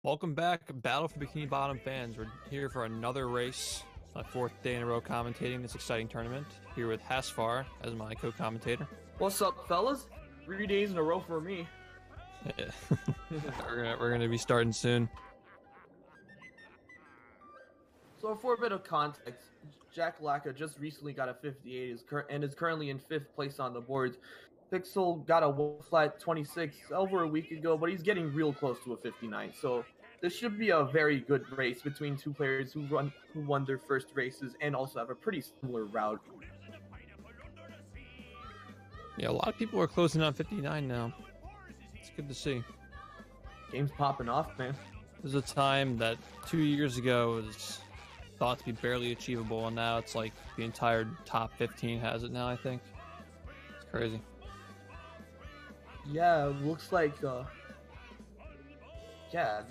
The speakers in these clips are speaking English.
Welcome back, Battle for Bikini Bottom fans. We're here for another race, my fourth day in a row commentating this exciting tournament. Here with Hasfar as my co-commentator. What's up, fellas? 3 days in a row for me. Yeah. we're gonna be starting soon. So for a bit of context, Jackalacka just recently got a 58 and is currently in 5th place on the boards. Pixel got a flat 26 over a week ago, but he's getting real close to a 59. So this should be a very good race between two players who won their first races and also have a pretty similar route. Yeah, a lot of people are closing on 59 now. It's good to see. Game's popping off, man. There's a time that 2 years ago was thought to be barely achievable, and now it's like the entire top 15 has it now, I think. It's crazy. Yeah, it looks like, yeah,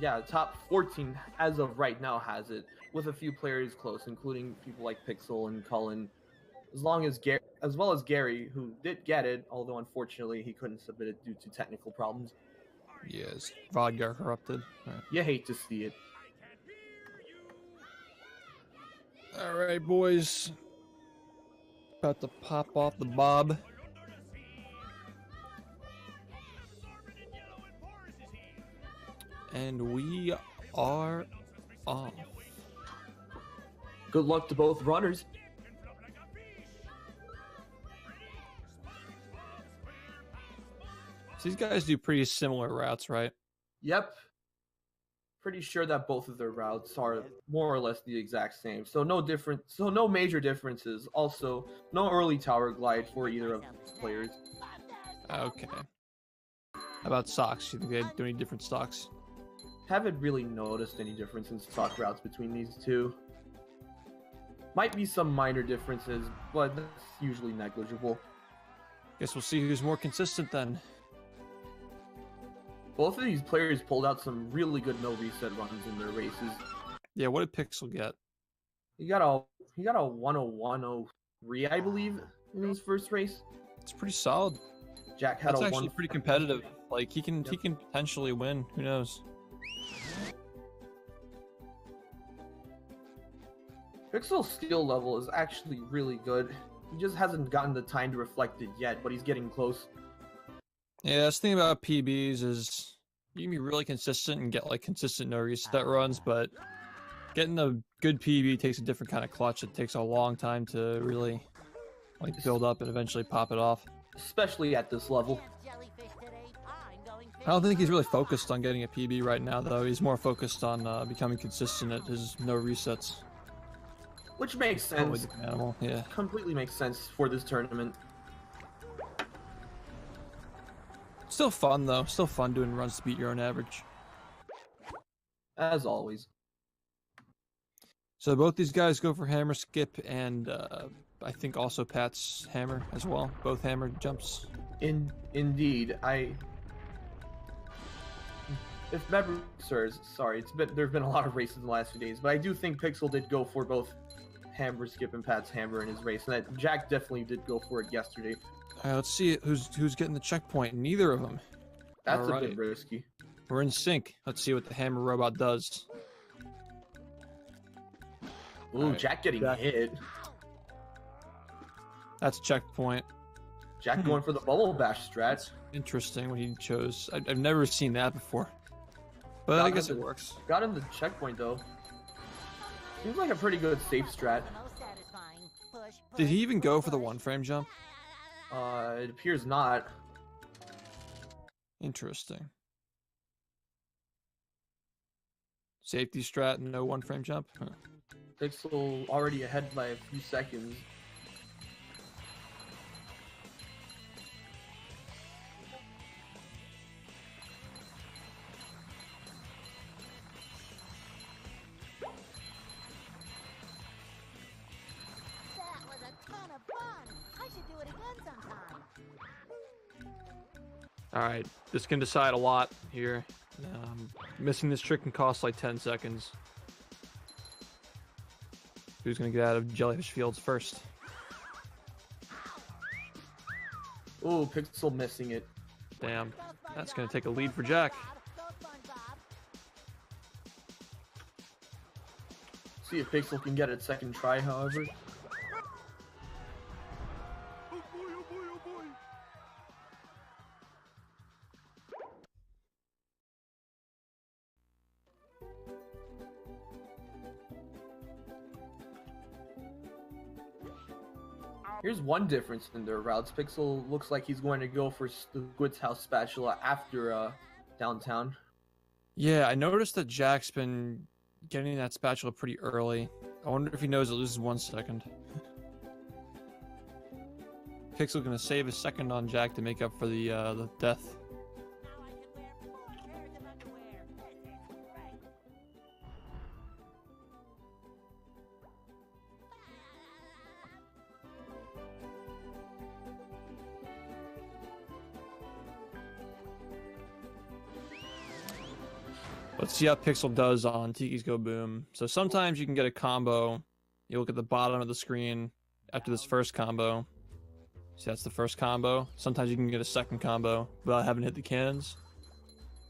yeah, top 14 as of right now has it, with a few players close, including people like Pixel and Cullen, as well as Gary, who did get it, although unfortunately he couldn't submit it due to technical problems. Yes, VOD got corrupted. Right. You hate to see it. All right, boys. About to pop off the bob. And we are off. Good luck to both runners. These guys do pretty similar routes, right? Yep. Pretty sure that both of their routes are more or less the exact same. So no major differences. Also, no early tower glide for either of the players. Okay. How about stocks? You think they do any different stocks? Haven't really noticed any difference in stock routes between these two. Might be some minor differences, but that's usually negligible. Guess we'll see who's more consistent then. Both of these players pulled out some really good no reset runs in their races. Yeah, what did Pixel get? He got a 101.03, I believe, in his first race. It's pretty solid. Jack had That's a actually pretty competitive. Like he can Yep. potentially win. Who knows? Pixel's skill level is actually really good. He just hasn't gotten the time to reflect it yet, but he's getting close. Yeah, that's the thing about PBs is you can be really consistent and get like consistent no reset runs, but getting a good PB takes a different kind of clutch. It takes a long time to really like build up and eventually pop it off. Especially at this level. I don't think he's really focused on getting a PB right now, though. He's more focused on becoming consistent at his no resets. Which makes sense. Animal, yeah. Completely makes sense for this tournament. Still fun, though. Still fun doing runs to beat your own average. As always. So both these guys go for hammer skip, and I think also Pat's hammer as well. Both hammer jumps. Indeed, if memory serves, sorry, there've been a lot of races in the last few days, but I do think Pixel did go for both hammer skip and Pat's hammer in his race, and that Jack definitely did go for it yesterday. All right, let's see who's getting the checkpoint. Neither of them. That's a bit risky. We're in sync. Let's see what the hammer robot does. Ooh, right. Jack getting hit. That's a checkpoint. Jack going for the bubble bash strat. Interesting what he chose. I've never seen that before. But I guess it works. Got him the checkpoint though. Seems like a pretty good safe strat. Did he even go for the one frame jump? It appears not. Interesting. Safety strat, no one frame jump? Huh. Pixel already ahead by a few seconds. Alright, this can decide a lot here. Missing this trick can cost like 10 seconds. Who's going to get out of Jellyfish Fields first? Ooh, Pixel missing it. Damn. That's going to take a lead for Jack. See if Pixel can get it second try, however. Here's one difference in their routes. Pixel looks like he's going to go for the Squid's House spatula after downtown. Yeah, I noticed that Jack's been getting that spatula pretty early. I wonder if he knows it loses 1 second. Pixel gonna save a second on Jack to make up for the death. Let's see how Pixel does on Tiki's Go Boom. So sometimes you can get a combo. You look at the bottom of the screen after this first combo. See, that's the first combo. Sometimes you can get a second combo without having hit the cannons.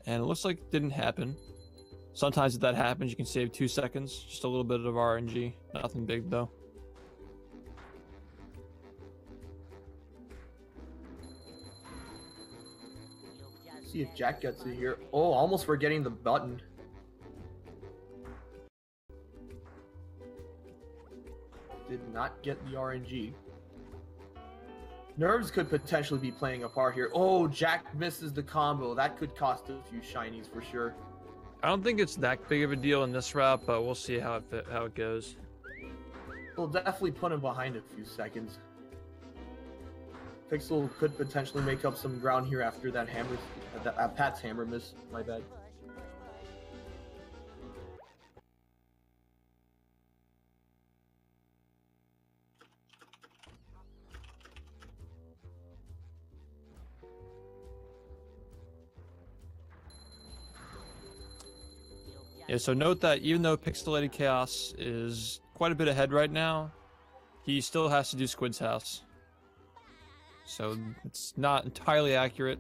And it looks like it didn't happen. Sometimes if that happens, you can save 2 seconds. Just a little bit of RNG. Nothing big though. See if Jack gets it here. Oh, almost forgetting the button. Did not get the RNG. Nerves could potentially be playing a part here. Oh, Jack misses the combo. That could cost a few shinies for sure. I don't think it's that big of a deal in this route, but we'll see how it goes. It'll definitely put him behind a few seconds. Pixel could potentially make up some ground here after that hammer, Pat's hammer miss. My bad. Yeah, so note that even though Pixelated Chaos is quite a bit ahead right now, he still has to do Squid's House. So it's not entirely accurate.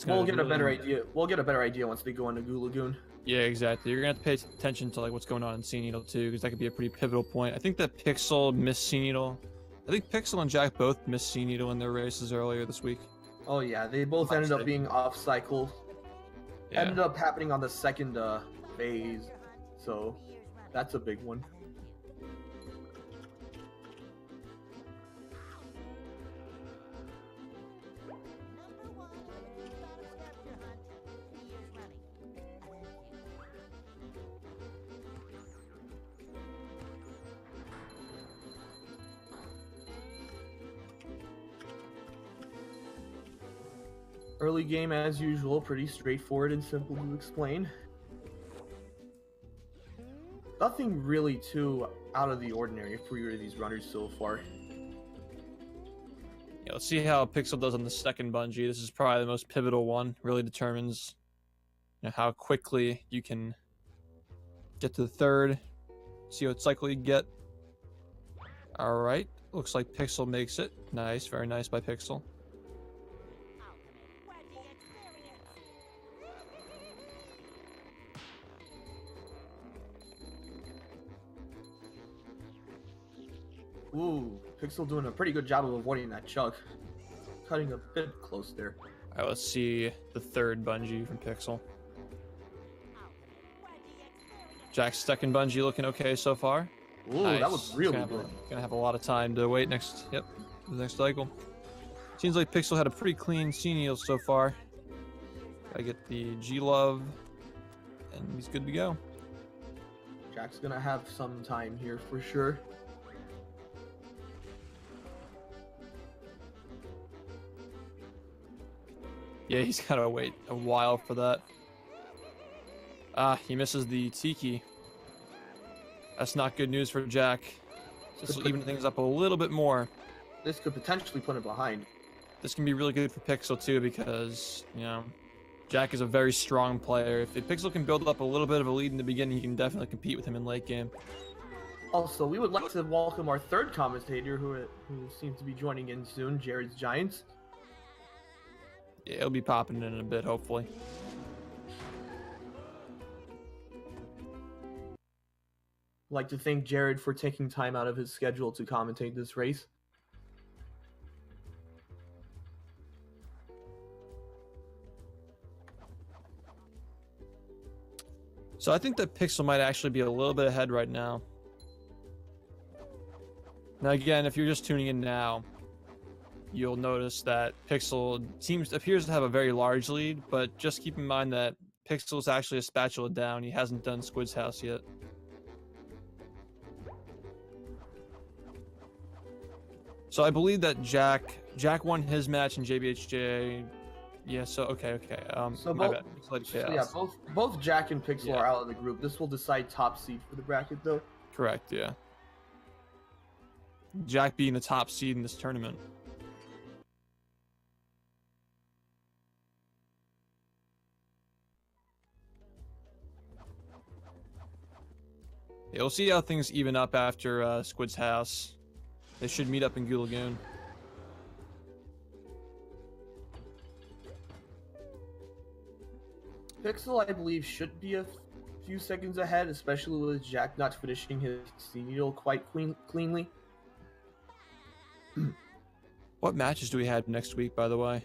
We'll get a better idea. We'll get a better idea once they go into Goo Lagoon. Yeah, exactly. You're gonna have to pay attention to like what's going on in Sea Needle too, because that could be a pretty pivotal point. I think that Pixel missed Sea Needle. I think Pixel and Jack both missed Sea Needle in their races earlier this week. Oh yeah, they both ended up being off cycle. Yeah. Ended up happening on the second phase, so that's a big one. Early game, as usual, pretty straightforward and simple to explain. Nothing really too out of the ordinary for either of these runners so far. Yeah, let's see how Pixel does on the second bungee. This is probably the most pivotal one. Really determines, you know, how quickly you can get to the third. See what cycle you get. All right, looks like Pixel makes it. Nice, very nice by Pixel. Ooh, Pixel doing a pretty good job of avoiding that chuck. Cutting a bit close there. All right, let's see the third bungee from Pixel. Jack's second bungee looking okay so far. Ooh, nice. That was really good. Gonna have a lot of time to wait next. Yep, the next cycle. Seems like Pixel had a pretty clean Sea Needle so far. Gotta get the G-Love, and he's good to go. Jack's gonna have some time here for sure. Yeah, he's gotta wait a while for that. Ah, he misses the Tiki. That's not good news for Jack. This will even things up a little bit more. This could potentially put him behind. This can be really good for Pixel too because, you know, Jack is a very strong player. If Pixel can build up a little bit of a lead in the beginning, he can definitely compete with him in late game. Also, we would like to welcome our third commentator who seems to be joining in soon, Jared's Giants. Yeah, it'll be popping in a bit, hopefully. I'd like to thank Jared for taking time out of his schedule to commentate this race. So I think that Pixel might actually be a little bit ahead right now. Now again, if you're just tuning in now, you'll notice that Pixel appears to have a very large lead, but just keep in mind that Pixel is actually a spatula down. He hasn't done Squid's house yet. So I believe that Jack won his match in JBHJ. Yeah, so okay. So both Jack and Pixel are out of the group. This will decide top seed for the bracket, though. Correct, yeah. Jack being the top seed in this tournament. Yeah, we'll see how things even up after Squid's house. They should meet up in Goo Lagoon. Pixel, I believe, should be a few seconds ahead, especially with Jack not finishing his needle quite cleanly. What matches do we have next week, by the way?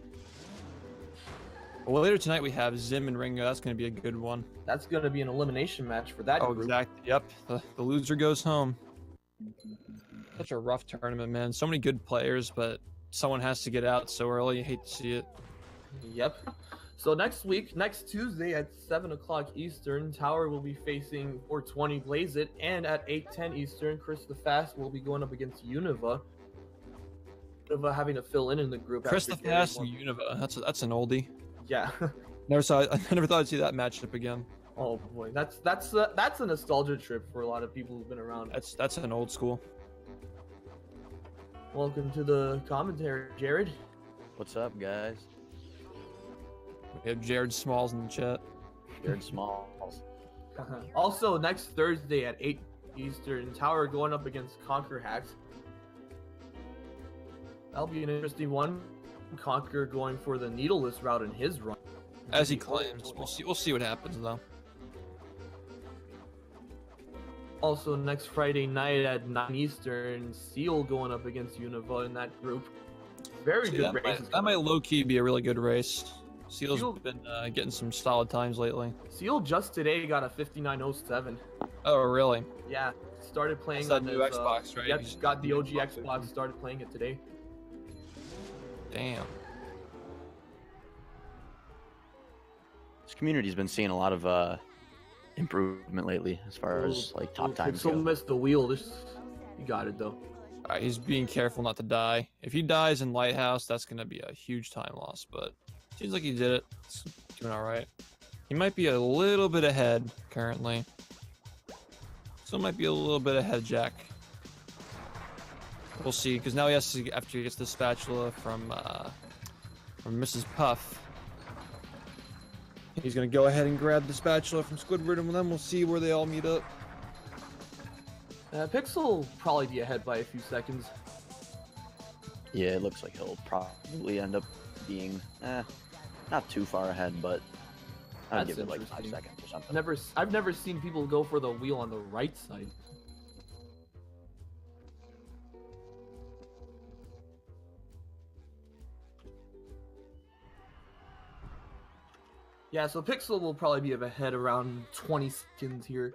Well, later tonight we have Zim and Ringo. That's going to be a good one. That's going to be an elimination match for that group. Oh, exactly. Yep. The loser goes home. Such a rough tournament, man. So many good players, but someone has to get out so early. You hate to see it. Yep. So next Tuesday at 7 o'clock Eastern, Tower will be facing 420 Blaze It, and at 8:10 Eastern, Chris the Fast will be going up against Univa. Univa having to fill in the group. Chris the Fast and Univa. That's an oldie. Yeah. I never thought I'd see that matchup again. Oh boy, that's a nostalgia trip for a lot of people who've been around. That's an old school. Welcome to the commentary, Jared. What's up, guys? We have Jared Smalls in the chat. Jared Smalls. Also, next Thursday at 8 Eastern, Tower going up against Conquer Hacks. That'll be an interesting one. Conquer going for the needleless route in his run. As he claims. We'll see what happens, though. Also, next Friday night at 9 Eastern, Seal going up against Univa in that group. Very good race. That might low-key be a really good race. Seal's been getting some solid times lately. Seal just today got a 59.07. Oh, really? Yeah, started playing on the new Xbox, right? Yep, got the OG Xbox, started playing it today. Damn. This community's been seeing a lot of improvement lately as far as like top times go. Pixel missed the wheel. You got it though. Alright, he's being careful not to die. If he dies in Lighthouse, that's gonna be a huge time loss, but seems like he did it. It's doing alright. He might be a little bit ahead currently. Still might be a little bit ahead, Jack. We'll see, because now he has to, after he gets the spatula from Mrs. Puff, he's gonna go ahead and grab the spatula from Squidward, and then we'll see where they all meet up. Pixel will probably be ahead by a few seconds. Yeah, it looks like he'll probably end up being not too far ahead, but I'd give it like 5 seconds or something. I've never seen people go for the wheel on the right side. Yeah, so Pixel will probably be ahead around 20 seconds here.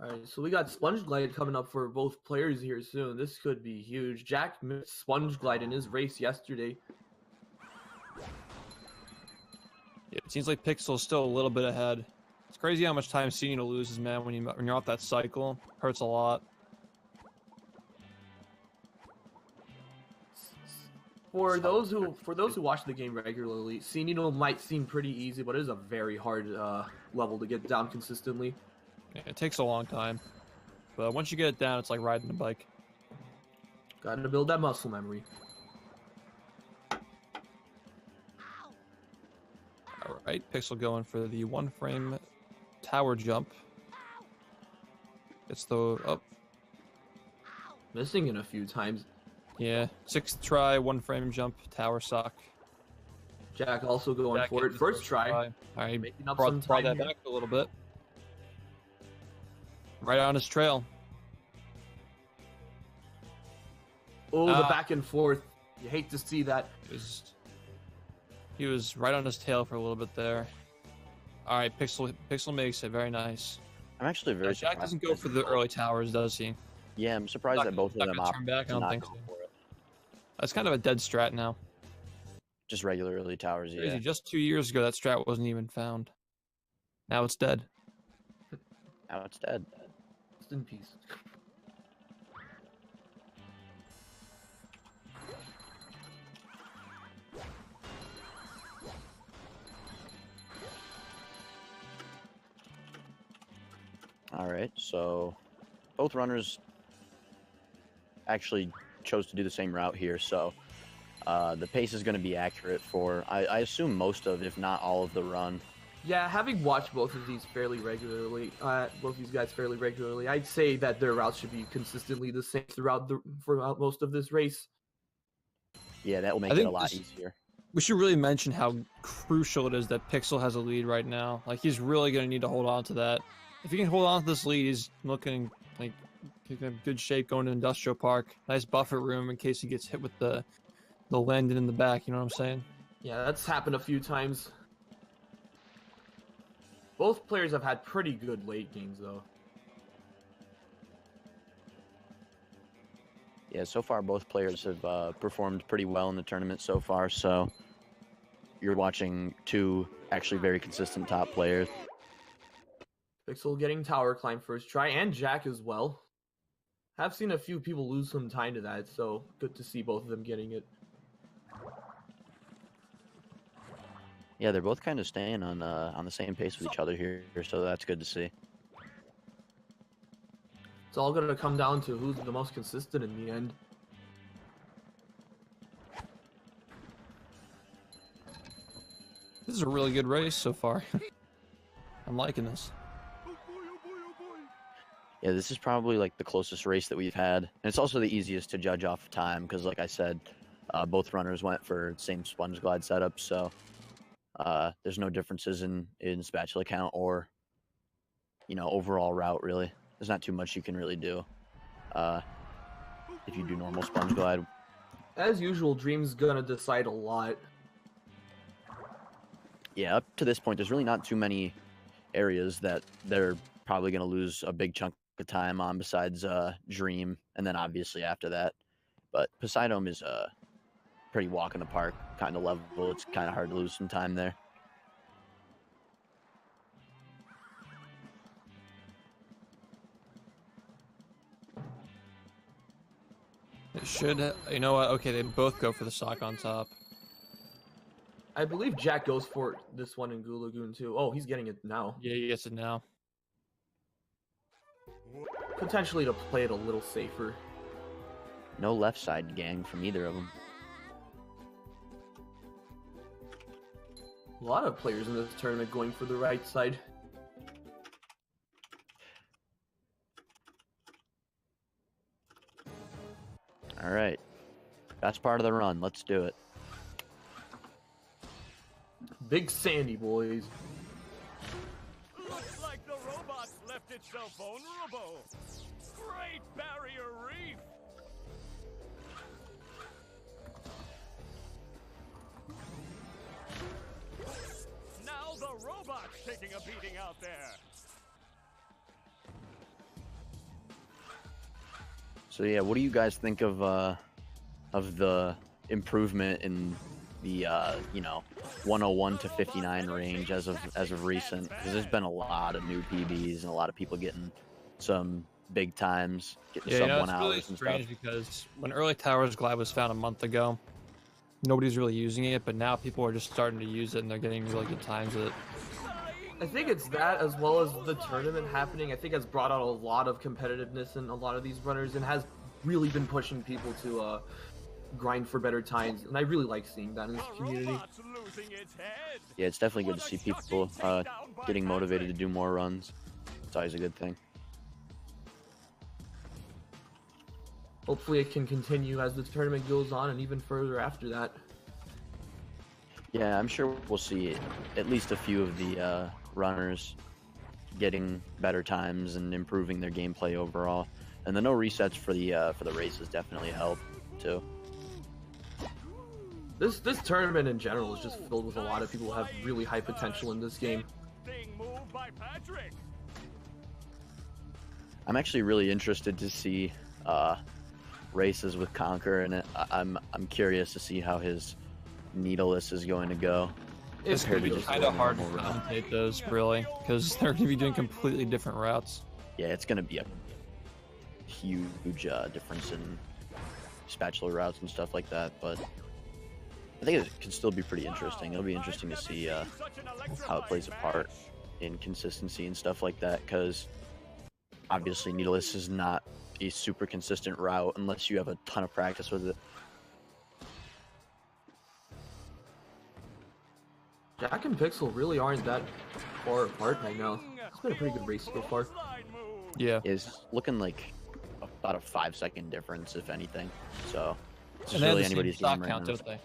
Alright, so we got Sponge Glide coming up for both players here soon. This could be huge. Jack missed Sponge Glide in his race yesterday. Yeah, it seems like Pixel's still a little bit ahead. It's crazy how much time Cena loses, man, when you're off that cycle. Hurts a lot. For those who watch the game regularly, Cena might seem pretty easy, but it is a very hard level to get down consistently. Yeah, it takes a long time, but once you get it down, it's like riding a bike. Got to build that muscle memory. Right, Pixel going for the 1-frame tower jump. It's the up. Missing it a few times. Yeah, 6th try, 1-frame jump, tower sock. Jack also going for it. First try. All right, Making up brought some time that here. back a little bit. Right on his trail. Oh, the back and forth. You hate to see that. He was right on his tail for a little bit there. All right, Pixel makes it. Very nice. I'm actually very surprised. Jack doesn't go for the early towers, does he? Yeah, I'm surprised that both of them turn back. I don't think so. That's kind of a dead strat now. Just regular early towers, yeah. Crazy. Just 2 years ago, that strat wasn't even found. Now it's dead. Now it's dead. Rest in peace. All right, so both runners actually chose to do the same route here, so the pace is going to be accurate for, I assume, most of, if not all of the run. Yeah, having watched both of these guys fairly regularly, I'd say that their routes should be consistently the same throughout most of this race. Yeah, that will make it a lot easier. We should really mention how crucial it is that Pixel has a lead right now. Like, he's really going to need to hold on to that. If he can hold on to this lead, he's looking like in good shape going to Industrial Park. Nice buffer room in case he gets hit with the landing in the back, you know what I'm saying? Yeah, that's happened a few times. Both players have had pretty good late games, though. Yeah, so far both players have performed pretty well in the tournament so far, so you're watching two actually very consistent top players. Pixel getting tower climb first try, and Jack as well. I've seen a few people lose some time to that, so good to see both of them getting it. Yeah, they're both kind of staying on the same pace with each other here, so that's good to see. It's all going to come down to who's the most consistent in the end. This is a really good race so far. I'm liking this. Yeah, this is probably like the closest race that we've had. And it's also the easiest to judge off time because, like I said, both runners went for the same sponge glide setup, so there's no differences in spatula count or, overall route, really. There's not too much you can really do if you do normal sponge glide. As usual, Dream's gonna decide a lot. Yeah, up to this point, there's really not too many areas that they're probably going to lose a big chunk of time on besides Dream, and then obviously after that. But Poseidon is a pretty walk in the park kind of level. It's kind of hard to lose some time there. It should, you know what? Okay, they both go for the sock on top. I believe Jack goes for this one in Goo Lagoon too. Oh, he's getting it now. Yeah, he gets it now. Potentially to play it a little safer. No left side gang from either of them. A lot of players in this tournament going for the right side. All right. That's part of the run. Let's do it. Big Sandy, boys. Looks like the robot left itself vulnerable. Great Barrier Reef. Now the robot's taking a beating out there. So yeah, what do you guys think of the improvement in the 101 to 59 range as of recent? Because there's been a lot of new PBs and a lot of people getting some big times, getting sub 1 hours really and strange stuff. because when Early Towers Glide was found a month ago, nobody's really using it, but now people are just starting to use it and they're getting really good times with it. I think it's that, as well as the tournament happening. I think has brought out a lot of competitiveness in a lot of these runners and has really been pushing people to grind for better times, and I really like seeing that in this community. Robot's losing its head. Yeah, it's definitely good to see people getting motivated to do more runs. It's always a good thing. Hopefully it can continue as the tournament goes on and even further after that. Yeah, I'm sure we'll see at least a few of the runners getting better times and improving their gameplay overall. And the no resets for the races definitely help too. This tournament in general is just filled with a lot of people who have really high potential in this game. Thing moved by Patrick. I'm actually really interested to see races with Conquer, and I'm curious to see how his needleless is going to go. It's going to be just kind of hard to commentate those, really, because they're going to be doing completely different routes. Yeah, it's going to be a huge difference in spatula routes and stuff like that, but I think it can still be pretty interesting. It'll be interesting to see how it plays a part in consistency and stuff like that, because obviously needleless is not a super consistent route unless you have a ton of practice with it. Jack and Pixel really aren't that far apart right now. It's been a pretty good race so far. Yeah. It's looking like about a 5-second difference, if anything. So it's And they have really the same anybody's stock game right count, now. don't they?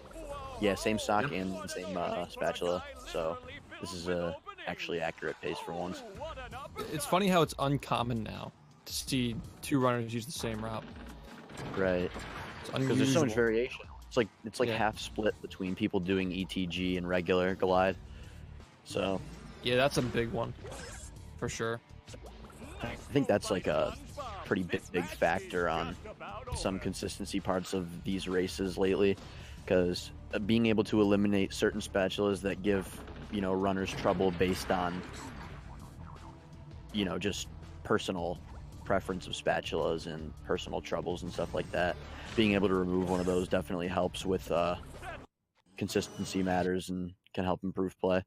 Yeah, same stock and same spatula. So this is a actually accurate pace for once. It's funny how it's uncommon now to see two runners use the same route. Right. It's Because there's so much unusual. variation. It's like Yeah. half split between people doing ETG and regular glide. So Yeah, that's a big one, for sure. I think that's like a pretty big factor on some consistency parts of these races lately, because being able to eliminate certain spatulas that give, you know, runners trouble based on, you know, just personal preference of spatulas and personal troubles and stuff like that. Being able to remove one of those definitely helps with consistency matters and can help improve play.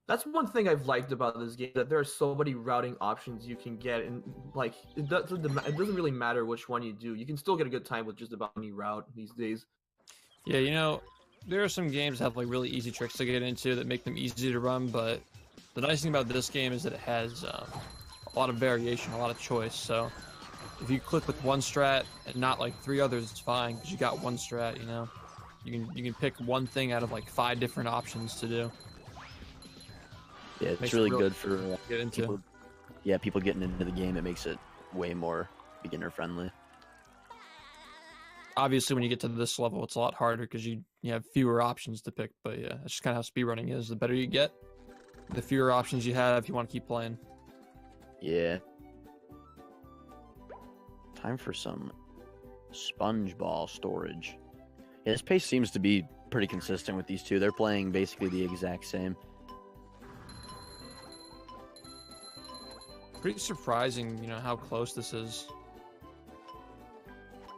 That's one thing I've liked about this game, that there are so many routing options you can get, and like it doesn't really matter which one you do. You can still get a good time with just about any route these days. Yeah, you know, there are some games that have like really easy tricks to get into that make them easy to run, but the nice thing about this game is that it has a lot of variation, a lot of choice. So if you click with one strat and not like 3 others, it's fine because you got one strat. You know, you can pick one thing out of like 5 different options to do. Yeah, it's Makes it really really good for Get into. people getting into the game. It makes it way more beginner friendly. Obviously, when you get to this level, it's a lot harder because you have fewer options to pick. But yeah, that's just kind of how speedrunning is. The better you get, the fewer options you have if you want to keep playing. Yeah. Time for some SpongeBob storage. Yeah, this pace seems to be pretty consistent with these two. They're playing basically the exact same. Pretty surprising, you know, how close this is.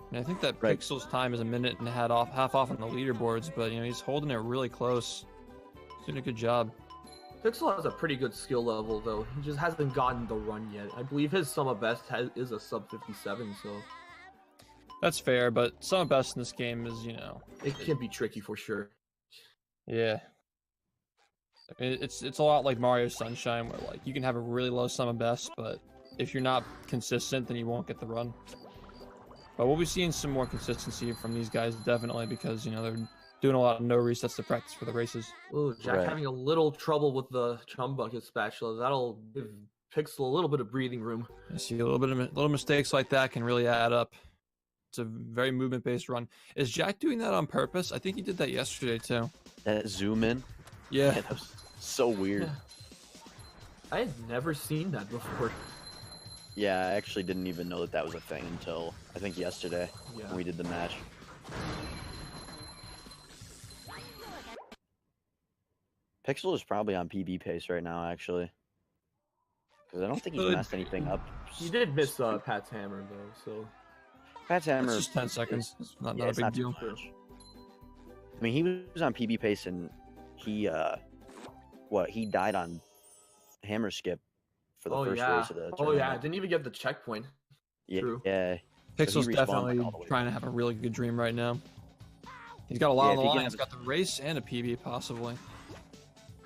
I mean, I think that Right. Pixel's time is a minute and half off on the leaderboards, but you know, he's holding it really close. He's doing a good job. Pixel has a pretty good skill level, though. He just hasn't gotten the run yet. I believe his sum of best is a sub 57, so That's fair, but some of best in this game is, you know, it can be tricky for sure. yeah. I mean, it's a lot like Mario Sunshine, where like you can have a really low sum of best, but if you're not consistent, then you won't get the run. But we'll be seeing some more consistency from these guys, definitely, because you know they're doing a lot of no resets to practice for the races. Oh, Jack Right. having a little trouble with the chum bucket spatula. That'll give Pixel a little bit of breathing room. I see a little bit of little mistakes like that can really add up. It's a very movement-based run. Is Jack doing that on purpose? I think he did that yesterday too. That zoom in, Yeah. that was so weird. Yeah. I had never seen that before. Yeah, I actually didn't even know that was a thing until I think yesterday Yeah. when we did the match. Pixel is probably on PB pace right now, actually. Because I don't think he's Good. messed anything up. He did miss Pat's hammer, though, so... Pat's hammer. It's just 10 seconds. It's not yeah, a it's big not deal. too much. I mean, he was on PB pace and he, he died on hammer skip for the first race of the Oh, tournament. yeah, didn't even get the checkpoint. Yeah, true. yeah. Pixel's respawned, like, definitely all the way trying to have a really good dream right now. He's got a lot Yeah, on the if he can line. have He's got the race and a PB possibly.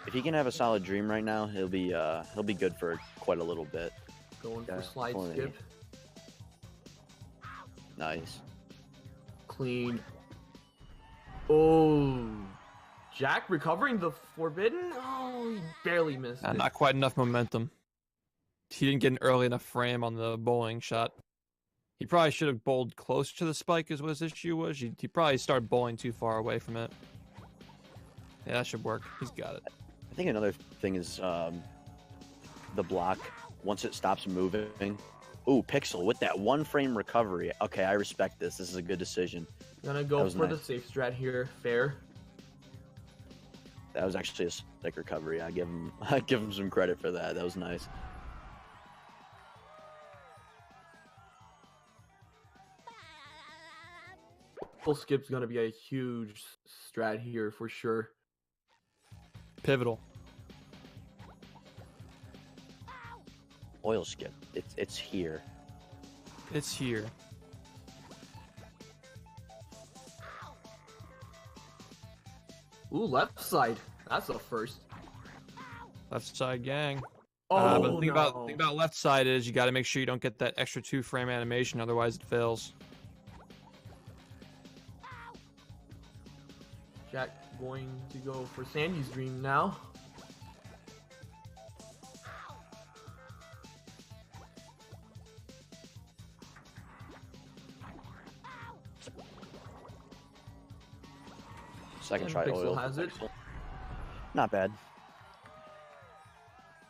If he can have a solid dream right now, he'll be good for quite a little bit. Going for slide Definitely. skip. Nice. Clean. Oh. Jack recovering the forbidden? Oh, he barely missed it. Not quite enough momentum. He didn't get an early enough frame on the bowling shot. He probably should have bowled closer to the spike is what his issue was. He probably started bowling too far away from it. Yeah, that should work. He's got it. I think another thing is the block. Once it stops moving. Ooh, Pixel with that one frame recovery. Okay, I respect this. This is a good decision. Gonna go for the safe strat here. Fair. That was actually a sick recovery. I give him some credit for that. That was nice. Full skip's gonna be a huge strat here for sure. Pivotal. Oil skip. It's here. It's here. Ooh, left side. That's a first. Left side gang. Oh, But the thing no. about left side is you got to make sure you don't get that extra 2-frame animation, otherwise it fails. Jack going to go for Sandy's dream now. Second And try Pixel oil. has it. Not bad.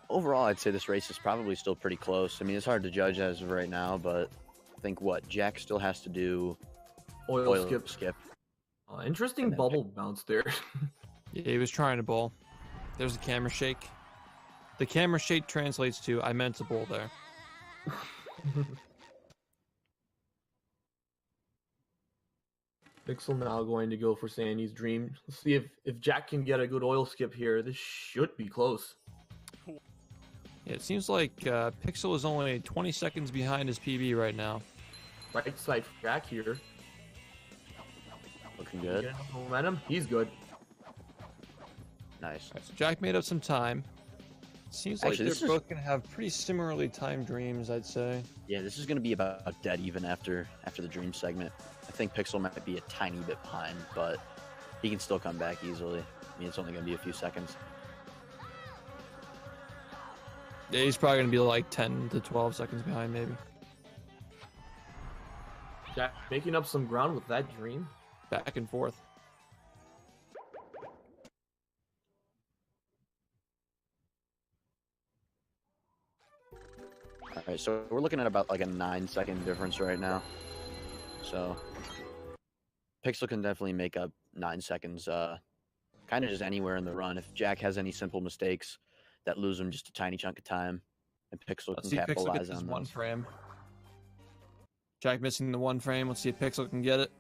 Overall, I'd say this race is probably still pretty close. I mean, it's hard to judge as of right now, but I think what Jack still has to do Oil skip. skip. Interesting And then bubble bounce there. Yeah, he was trying to bowl. There's the camera shake. The camera shake translates to I meant to bowl there. Pixel now going to go for Sandy's dream. Let's see if Jack can get a good oil skip here. This should be close. Yeah, it seems like Pixel is only 20 seconds behind his PB right now. Right side for Jack here. Looking good. Getting enough momentum. He's good. Nice. All right, so Jack made up some time. Seems like Actually, this they're is- both going to have pretty similarly timed dreams, I'd say. Yeah, this is going to be about dead even after the dream segment. I think Pixel might be a tiny bit behind, but he can still come back easily. I mean, it's only going to be a few seconds. Yeah, he's probably going to be like 10 to 12 seconds behind, maybe. Jack making up some ground with that dream. Back and forth. All right, so we're looking at about like a 9-second difference right now. So Pixel can definitely make up 9 seconds, kind of just anywhere in the run. If Jack has any simple mistakes that lose him just a tiny chunk of time, and Pixel Let's can see if Pixel capitalize gets his on one those. frame. Jack missing the one frame. Let's see if Pixel can get it.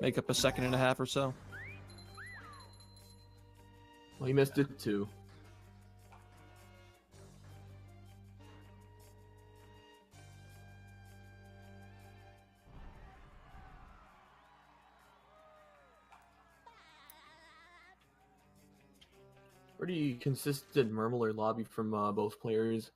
Make up a second and a half or so. Well, he missed it too. Pretty consistent murmurer lobby from both players.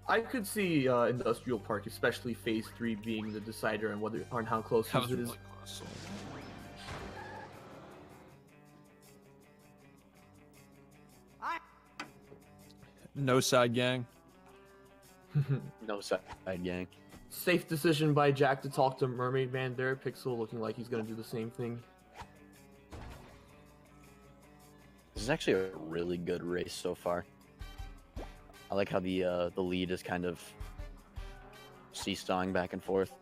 I could see Industrial Park, especially Phase 3, being the decider on how close That this was is. really close. No side gang. No side gang. Safe decision by Jack to talk to Mermaid Man there. Pixel looking like he's going to do the same thing. This is actually a really good race so far. I like how the lead is kind of seesawing back and forth.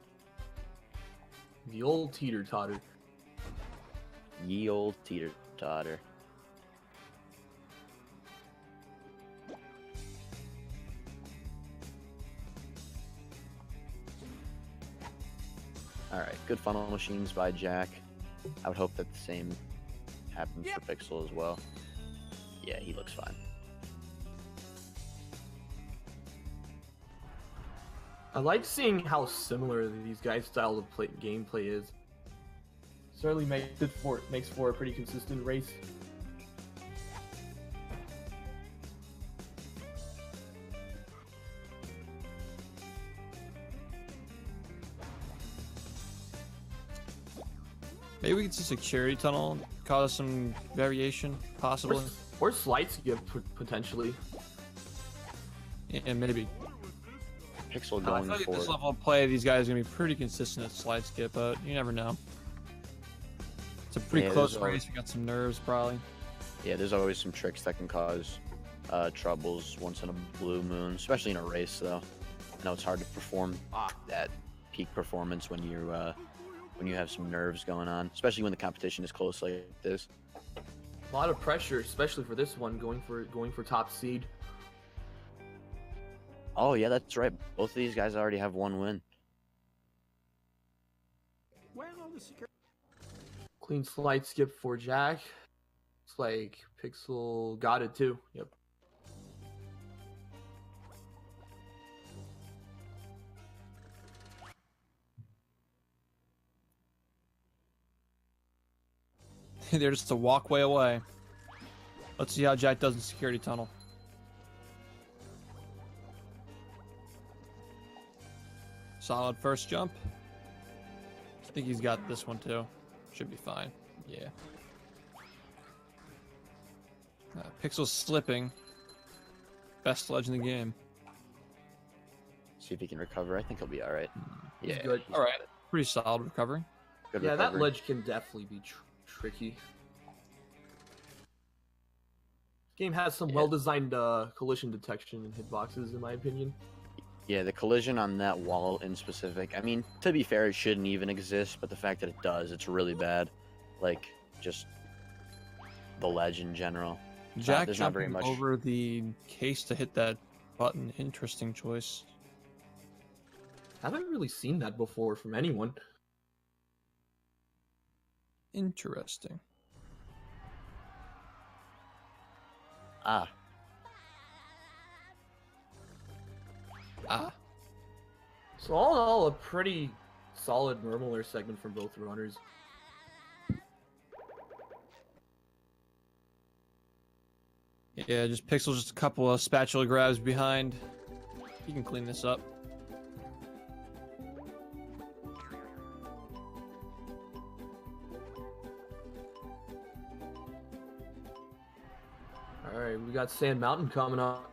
The old teeter-totter. Ye old teeter-totter. Alright, good funnel machines by Jack. I would hope that the same happens for Pixel as well. Yeah, he looks fine. I like seeing how similar these guys' style of gameplay is. Certainly makes for a pretty consistent race. Maybe we could see security tunnel cause some variation, possibly. Or slight skip potentially. Yeah, maybe. Pixel I going feel like for this level of play, these guys are gonna be pretty consistent at slide skip, but you never know. It's a pretty close race. We got some nerves, probably. Yeah, there's always some tricks that can cause troubles once in a blue moon, especially in a race. Though, I know it's hard to perform that peak performance when you have some nerves going on, especially when the competition is close like this. A lot of pressure, especially for this one, going for top seed. Oh yeah, that's right. Both of these guys already have one win. Clean slide skip for Jack. It's like Pixel got it too. Yep. They're just a walkway away. Let's see how Jack does in security tunnel. Solid first jump. I think he's got this one too. Should be fine. Yeah. Pixel's slipping. Best sledge in the game. See if he can recover. I think he'll be all right. Yeah. Good. All right. Pretty solid recovery. Good Yeah, recovery. that ledge can definitely be tricky. Game has some well-designed collision detection and hitboxes, in my opinion. Yeah, the collision on that wall in specific. I mean, to be fair, it shouldn't even exist, but the fact that it does, it's really bad. Like, just the ledge in general. Jack there's not very jumping much. over the case to hit that button. Interesting choice. Haven't really seen that before from anyone. Interesting. Ah, So all in all, a pretty solid Murmuler segment from both runners. Yeah, just Pixel, just a couple of spatula grabs behind. He can clean this up. Alright, we got Sand Mountain coming up.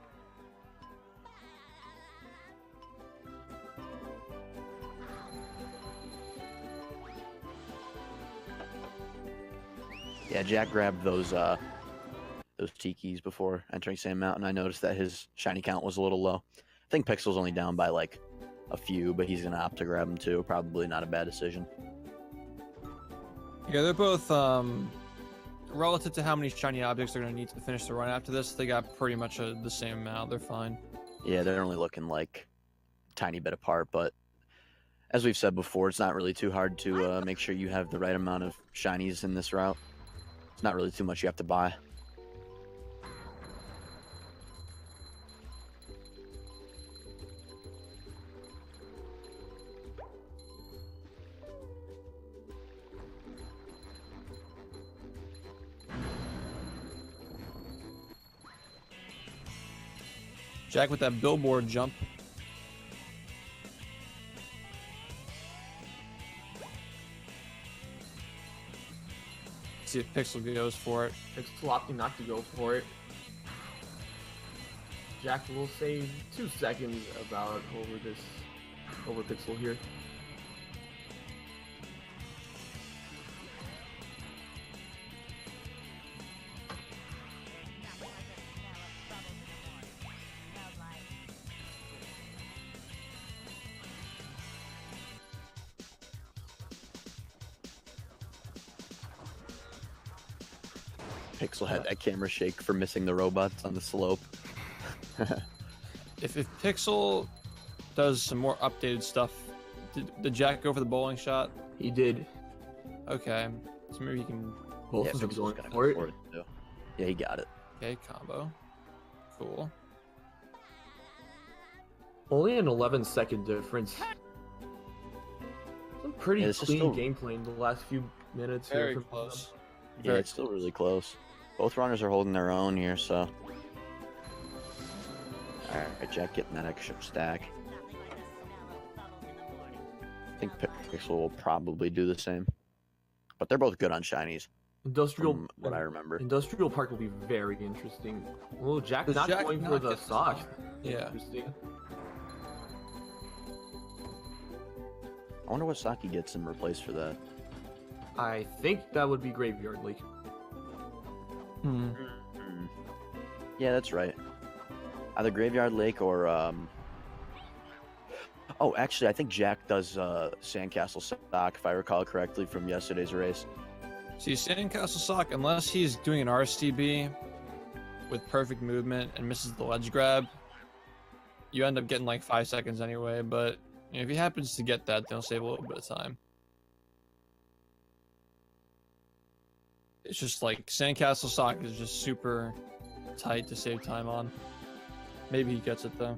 yeah, Jack grabbed those tikis before entering Sand Mountain. I noticed that his shiny count was a little low. I think Pixel's only down by like a few, but he's gonna opt to grab them too. Probably not a bad decision. Yeah, they're both relative to how many shiny objects they're gonna need to finish the run after this. They got pretty much the same amount. They're fine. Yeah, they're only looking like a tiny bit apart, but as we've said before, it's not really too hard to make sure you have the right amount of shinies in this route. It's not really too much you have to buy. Jack with that billboard jump. See if Pixel goes for it. Pixel opting not to go for it. Jack will save 2 seconds about over Pixel here. Pixel had that camera shake for missing the robots on the slope. If Pixel does some more updated stuff, did Jack go for the bowling shot? He did. Okay, so maybe he can. Both of them going for it. Too. Yeah, he got it. Okay, combo. Cool. Only an 11-second difference. Some pretty Yeah, this is clean still- gameplay in the last few minutes Very here. close. Yeah, it's still really close. Both runners are holding their own here, so. Alright, Jack getting that extra stack. I think Pixel will probably do the same. But they're both good on shinies, Industrial, from what I remember. Industrial Park will be very interesting. Oh, Jack Does not Jack going not for the get the sock. sock? Yeah. Interesting. I wonder what Saki gets in replace for that. I think that would be Graveyard Lake. Hmm. Yeah, that's right. Either Graveyard Lake or oh, actually, I think Jack does Sandcastle Sock, if I recall correctly from yesterday's race. See, Sandcastle Sock, unless he's doing an RCB with perfect movement and misses the ledge grab, you end up getting like 5 seconds anyway. But you know, if he happens to get that, they'll save a little bit of time. It's just like Sandcastle Sock is just super tight to save time on. Maybe he gets it though.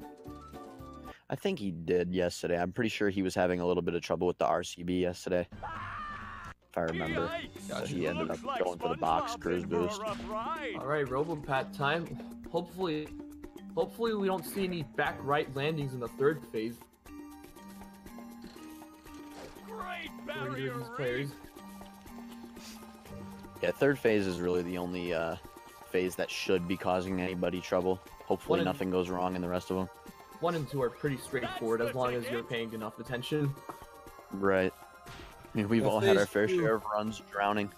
I think he did yesterday. I'm pretty sure he was having a little bit of trouble with the RCB yesterday, if I remember. So he ended up going for the box cruise boost. All right, Robopat time. Hopefully we don't see any back right landings in the third phase. Great for barrier these reef. players. Yeah, third phase is really the only phase that should be causing anybody trouble. Hopefully nothing goes wrong in the rest of them. 1 and 2 are pretty straightforward as long as you're paying enough attention. Right. I mean, we've Yeah, all had our phase fair two. share of runs drowning.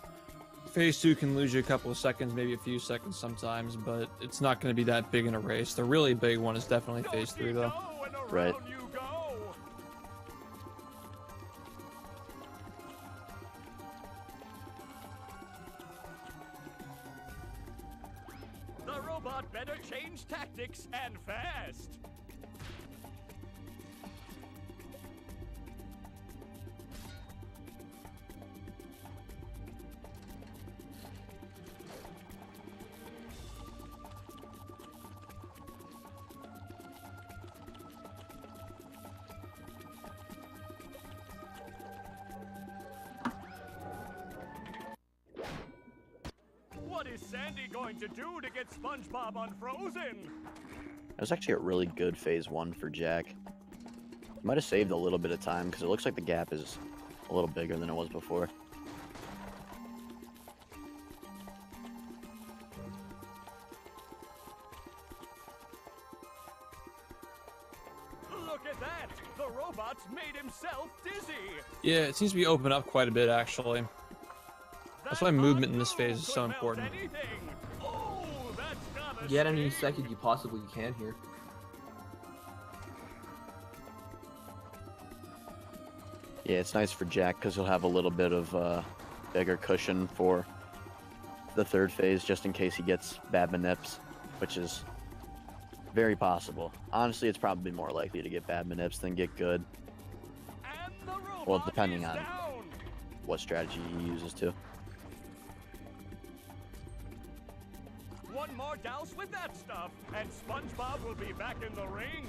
Phase 2 can lose you a couple of seconds, maybe a few seconds sometimes, but it's not going to be that big in a race. The really big one is definitely phase 3 though. Right. You go. The robot better change tactics and fast. What is Sandy going to do to get SpongeBob unfrozen? It was actually a really good phase 1 for Jack. Might have saved a little bit of time because it looks like the gap is a little bigger than it was before. Look at that! The robot's made himself dizzy! Yeah, it seems to be opening up quite a bit actually. That's why movement in this phase is so Could melt important. anything. Oh, that's gotta Get any sting. second you possibly can here. Yeah, it's nice for Jack because he'll have a little bit of bigger cushion for the third phase just in case he gets bad manips, which is very possible. Honestly, it's probably more likely to get bad manips than get good. And the robot Well, depending is on- down. What strategy he uses too. One more douse with that stuff, and SpongeBob will be back in the ring.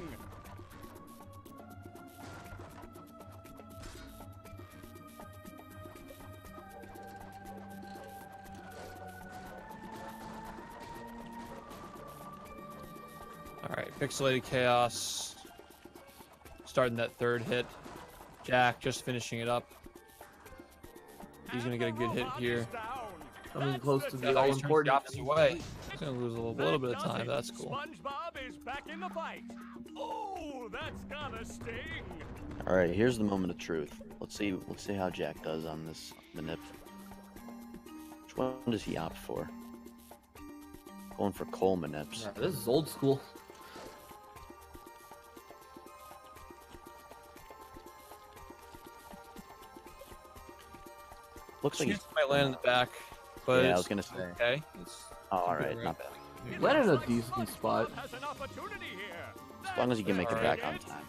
Alright, Pixelated Chaos. Starting that third hit. Jack just finishing it up. He's gonna get a good hit here. Coming close to the Yeah, he's turning all-important. the opposite way. He's gonna lose a little bit of time, but that's cool. SpongeBob is back in the fight. Oh, that's gonna sting. All right, here's the moment of truth. Let's see how Jack does on this manip. Which one does he opt for? Going for Cole manips. Yeah, this is old school. Looks like He he's. might land in the back, but Yeah, I it's was gonna say. okay. It's Oh, all good, right, right? not bad. It Let in looks a decent spot. SpongeBob has an opportunity here. As long as he can make it Alright. back on time.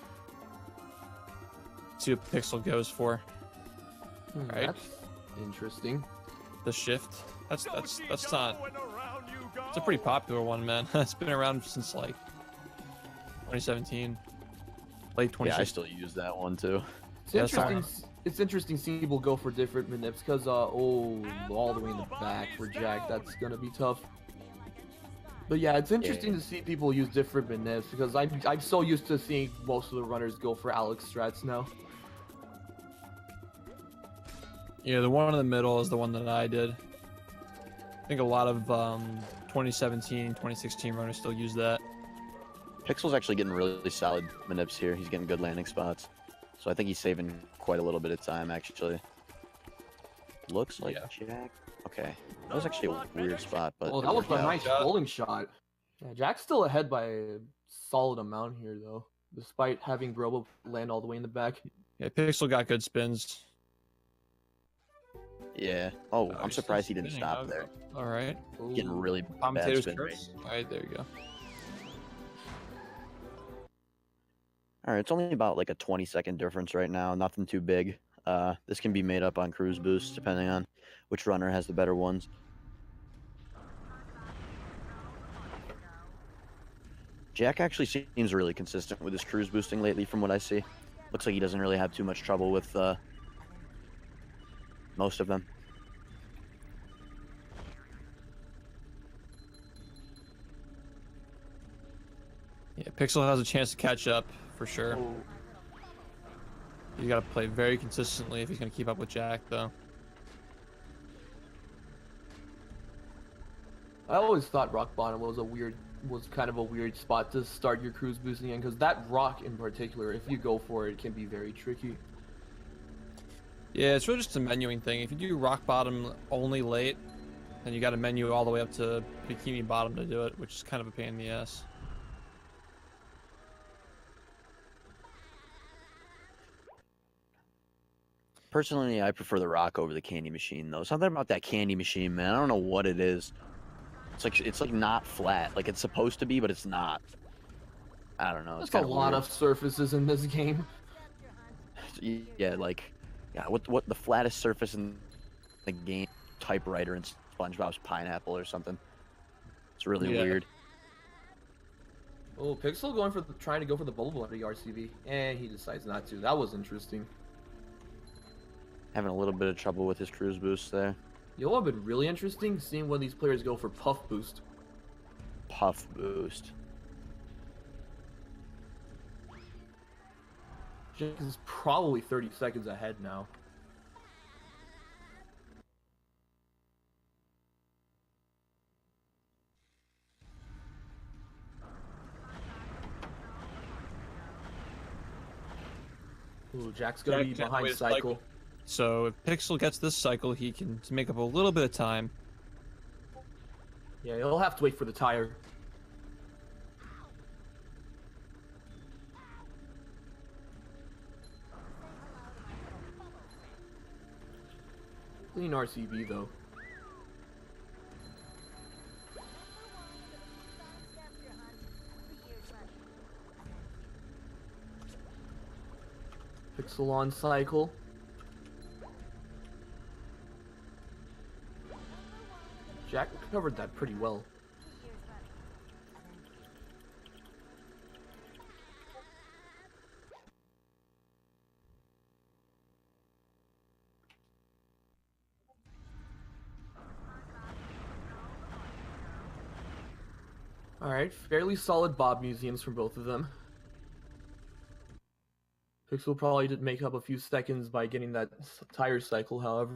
see what Pixel goes for. Right. That's interesting. The shift. That's not. And around you go. It's a pretty popular one, man. It's been around since like 2017. late Yeah, 26. I still use that one too. It's Yeah, sorry. interesting. It's interesting seeing people go for different manips because all the way in the back for Jack. That's gonna be tough. But yeah, it's interesting to see people use different manips because I'm so used to seeing most of the runners go for Alex strats now. Yeah, the one in the middle is the one that I did. I think a lot of 2017, 2016 runners still use that. Pixel's actually getting really solid manips here. He's getting good landing spots. So I think he's saving quite a little bit of time, actually. Looks like Jack. Okay. That was actually a weird spot, but... Well, that was a nice bowling shot. Yeah, Jack's still ahead by a solid amount here, though, despite having Brobo land all the way in the back. Yeah, Pixel got good spins. Yeah. Oh, I'm he's surprised he still didn't spinning. stop there. All right. Getting really bad Commentators spin rate. curse. All right, there you go. All right, it's only about like a 20-second difference right now. Nothing too big. This can be made up on cruise boosts depending on which runner has the better ones. Jack actually seems really consistent with his cruise boosting lately from what I see. Looks like he doesn't really have too much trouble with most of them. Yeah, Pixel has a chance to catch up for sure. Oh. You got to play very consistently if he's going to keep up with Jack, though. I always thought rock bottom was kind of a weird spot to start your cruise boosting in because that rock in particular, if you go for it, can be very tricky. Yeah, it's really just a menuing thing. If you do rock bottom only late, then you got to menu all the way up to bikini bottom to do it, which is kind of a pain in the ass. Personally, I prefer the rock over the candy machine, though. Something about that candy machine, man. I don't know what it is. It's like not flat. Like it's supposed to be, but it's not. I don't know. It's There's a kinda lot weird. of surfaces in this game. Yeah, what the flattest surface in the game? Typewriter in SpongeBob's pineapple or something. It's really weird. Oh, Pixel trying to go for the Bubble Buddy RCB, and he decides not to. That was interesting. Having a little bit of trouble with his cruise boost there. You know what would be really interesting? Seeing when these players go for Puff Boost. Puff boost. Jack is probably 30 seconds ahead now. Ooh, Jack's gonna be Jack can't behind wait a cycle. So if Pixel gets this cycle, he can make up a little bit of time. Yeah, he'll have to wait for the tire. Clean RCB though. Pixel on cycle. Jack covered that pretty well. Alright, fairly solid Bob museums from both of them. Pixel probably did make up a few seconds by getting that tire cycle, however.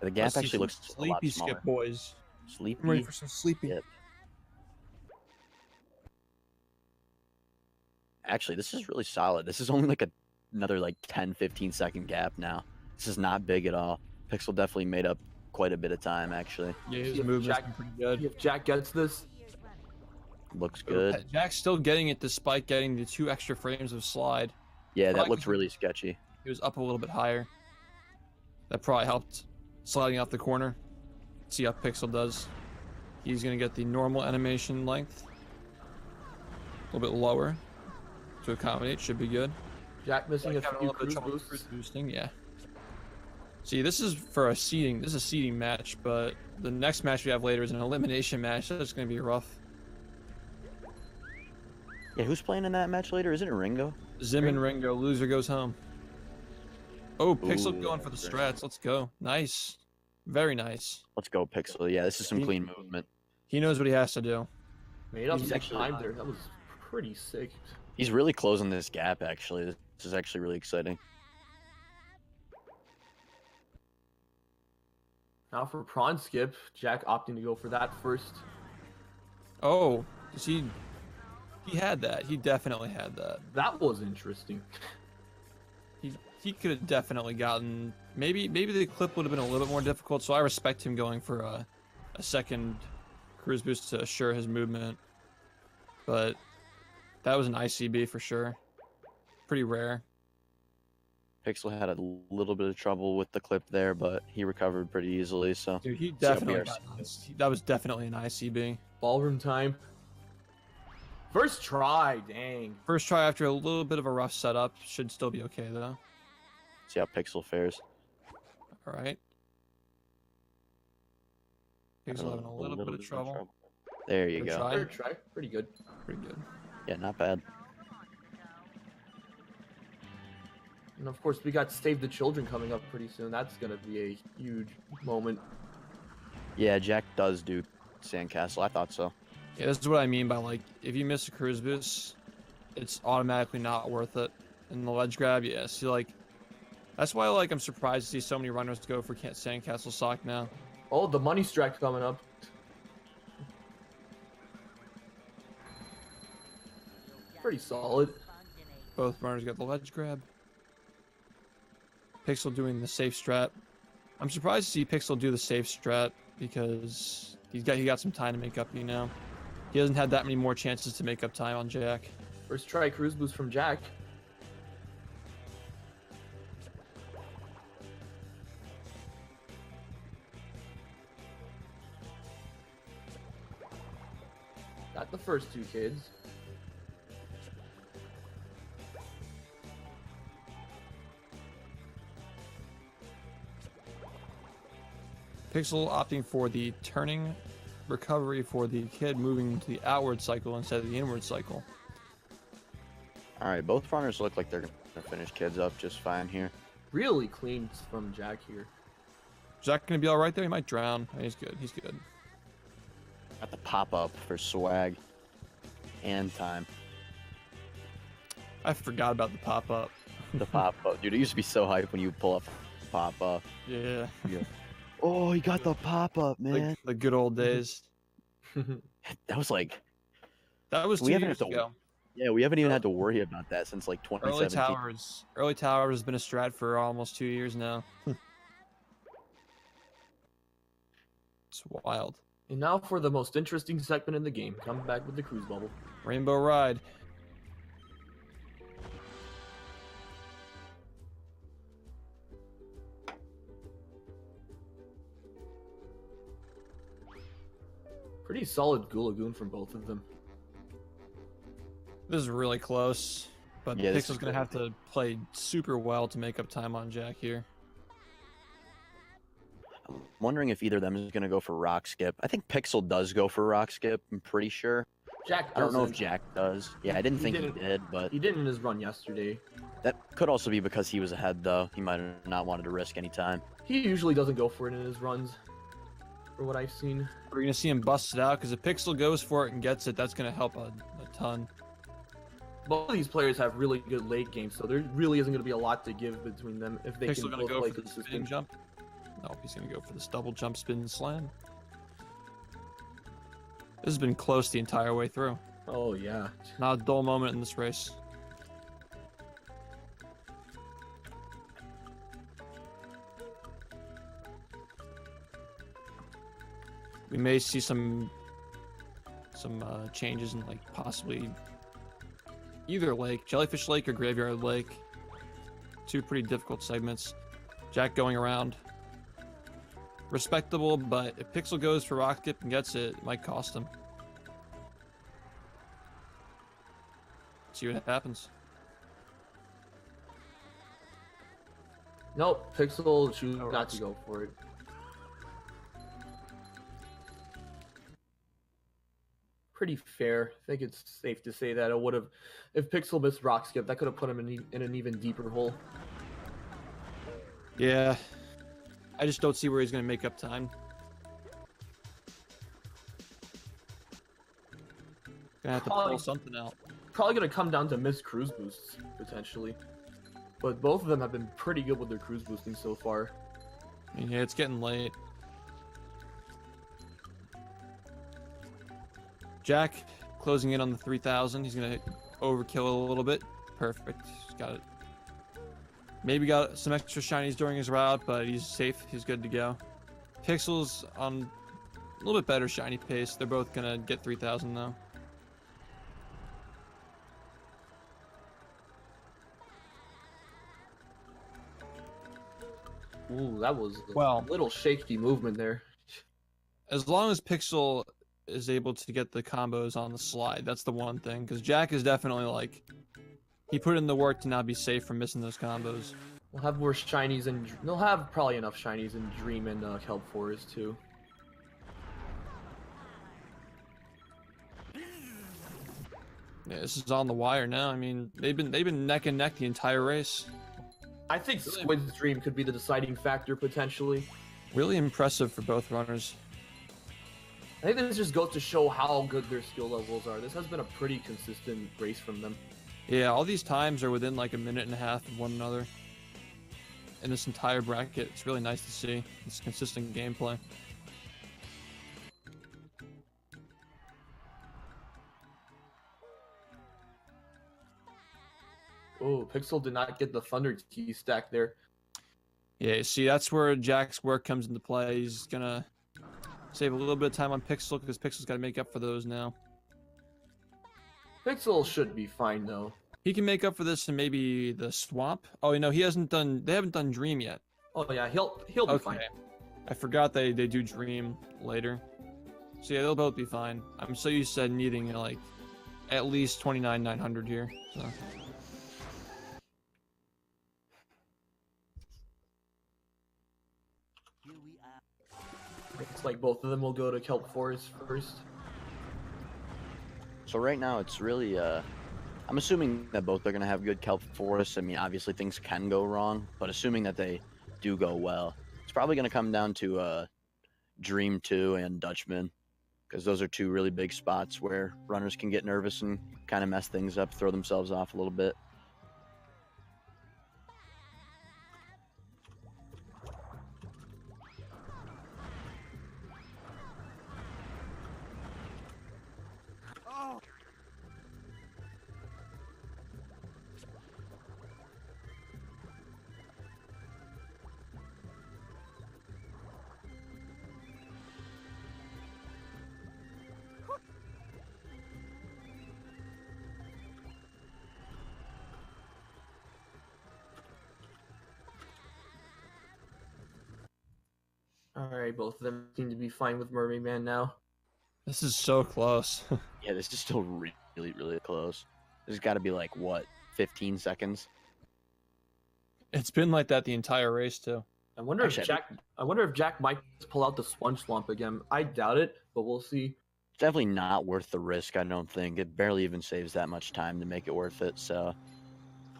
The gap Let's see actually some looks a lot sleepy smaller. skip boys. Sleepy. I'm ready for some sleepy. Skip. Actually, this is really solid. This is only like another like 10-15 second gap now. This is not big at all. Pixel definitely made up quite a bit of time, actually. Yeah, his If movement's Jack- been pretty good. If Jack gets this, Looks good. Jack's still getting it despite getting the 2 extra frames of slide. Yeah, that Probably looked really sketchy. He was up a little bit higher. That probably helped sliding off the corner. See how Pixel does. He's going to get the normal animation length. A little bit lower to accommodate. Should be good. Jack missing a Having few little bit of cruise trouble with boosts. cruise boosting, yeah. See, this is for a seeding. This is a seeding match, but the next match we have later is an elimination match. That's going to be rough. Yeah, who's playing in that match later? Isn't it Ringo? Zim and Ringo. Loser goes home. Oh, Pixel Ooh, going for the strats. Let's go. Nice. Very nice. let's go, Pixel. Yeah, this is some He- clean movement. He knows what he has to do. Made up He's some actually- time there. That was pretty sick. He's really closing this gap, actually. This is actually really exciting. Now for prawn skip, Jack opting to go for that first. Oh, does he had that. He definitely had that. That was interesting. He could have definitely gotten maybe the clip would have been a little bit more difficult, so I respect him going for a second cruise boost to assure his movement. But that was an ICB for sure. Pretty rare. Pixel had a little bit of trouble with the clip there, but he recovered pretty easily, so... Dude, he how definitely BRC that was definitely an ICB. Ballroom time. First try, dang. First try after a little bit of a rough setup. Should still be okay though. See how Pixel fares. All right. Pixel having a little bit of trouble. There you Good go. try. Third try, pretty good. Pretty good. Yeah, not bad. And of course, we got Save the Children coming up pretty soon. That's gonna be a huge moment. Yeah, Jack does do Sandcastle. I thought so. Yeah, this is what I mean by like if you miss a cruise boost, it's automatically not worth it. And the ledge grab, yeah. See, like that's why like I'm surprised to see so many runners go for Sandcastle sock now. Oh, the money strike coming up. Pretty solid. Both runners got the ledge grab. Pixel doing the safe strat. I'm surprised to see Pixel do the safe strat because he got some time to make up, you know. He hasn't had that many more chances to make up time on Jack. First try cruise boost from Jack. Got the first two kids. Pixel opting for the turning recovery for the kid moving to the outward cycle instead of the inward cycle. All right, both runners look like they're going to finish kids up just fine here. Really clean from Jack here. Jack gonna be all right there? He might drown. Oh, he's good. He's good. Got the pop-up for swag and time. I forgot about the pop-up. The pop-up. Dude, it used to be so hype when you pull up pop-up. Yeah. Oh, he got the pop-up, man. Like the good old days. That was like... That was 2 We haven't years had to- ago. Yeah, we haven't even had to worry about that since like 2017. Early Towers has been a strat for almost 2 years now. It's wild. And now for the most interesting segment in the game. Come back with the cruise bubble. Rainbow Ride. Pretty solid Gulagoon from both of them. This is really close, but Yeah, this Pixel's is gonna have to play super well to make up time on Jack here. I'm wondering if either of them is going to go for rock skip. I think Pixel does go for rock skip, I'm pretty sure. Jack I don't know if doesn't. Jack does. Yeah, I didn't He think didn't. he did, but He did in his run yesterday. that could also be because he was ahead, though. He might have not wanted to risk any time. He usually doesn't go for it in his runs, for what I've seen. We're gonna see him bust it out because if Pixel goes for it and gets it, that's gonna help a ton. Both of these players have really good late games, so there really isn't going to be a lot to give between them if they Pixel can gonna both go play for the spinning consistent. jump. No, he's gonna go for this double jump spin and slam. This has been close the entire way through. Oh yeah. Not a dull moment in this race. We may see some changes in like possibly either lake, Jellyfish Lake or Graveyard Lake. Two pretty difficult segments. Jack going around. Respectable, but if Pixel goes for rock skip and gets it, it might cost him. See what happens. Nope, Pixel choose not to go for it. pretty fair. I think it's safe to say that it would have, if Pixel missed rock skip, that could have put him in an even deeper hole. Yeah, I just don't see where he's gonna make up time. Gonna have to pull something out. Probably gonna come down to missed cruise boosts potentially, but both of them have been pretty good with their cruise boosting so far. I mean, yeah, it's getting late. Jack closing in on the 3,000. He's gonna overkill a little bit. Perfect. He's got it. Maybe got some extra shinies during his route, but he's safe. He's good to go. Pixel's on a little bit better shiny pace. They're both gonna get 3,000 though. Ooh, that was Well, a little shaky movement there. as long as Pixel is able to get the combos on the slide, that's the one thing. Because Jack is definitely like, he put in the work to not be safe from missing those combos. We'll have more shinies and they'll have probably enough shinies in Dream and Kelp Forest too. Yeah, this is on the wire now. I mean, they've been neck and neck the entire race. I think Squid's Dream could be the deciding factor potentially. Really impressive for both runners. I think this just goes to show how good their skill levels are. This has been a pretty consistent race from them. Yeah, all these times are within like a minute and a half of one another. In this entire bracket, it's really nice to see this consistent gameplay. Oh, Pixel did not get the Thunder key stack there. Yeah, see, that's where Jack's work comes into play. He's gonna save a little bit of time on Pixel because Pixel's got to make up for those now. Pixel should be fine though. He can make up for this in maybe the swamp. Oh, you know, he hasn't done. They haven't done Dream yet. Oh yeah, he'll be fine. I forgot they do Dream later. So yeah, they'll both be fine. I'm so used to needing like at least 29,900 here. So. It's like both of them will go to Kelp Forest first. So right now it's really I'm assuming that both are gonna have good Kelp Forests. I mean, obviously things can go wrong, but assuming that they do go well, it's probably gonna come down to Dream 2 and Dutchman, because those are two really big spots where runners can get nervous and kind of mess things up, throw themselves off a little bit. Alright, both of them seem to be fine with Mermaid Man now. This is so close. Yeah, this is still really, really close. There's got to be like, what, 15 seconds? It's been like that the entire race too. I wonder if Jack might pull out the Sponge Swamp again. I doubt it, but we'll see. It's definitely not worth the risk, I don't think. It barely even saves that much time to make it worth it, so...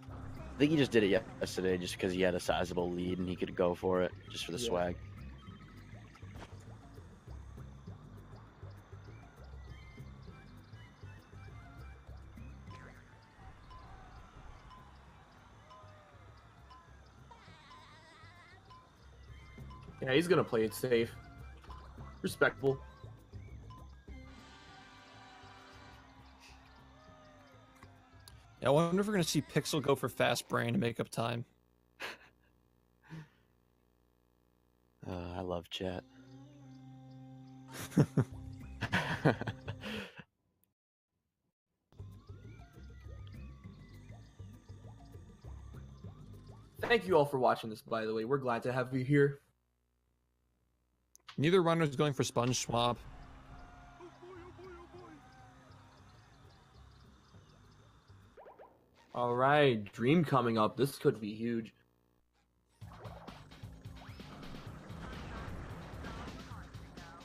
I think he just did it yesterday just because he had a sizable lead and he could go for it, just for the swag. Yeah, he's gonna play it safe. Respectable. Yeah, I wonder if we're gonna see Pixel go for Fast Brain to make up time. I love chat. Thank you all for watching this, by the way. We're glad to have you here. Neither runner's going for Sponge Swamp. Alright, Dream coming up. This could be huge.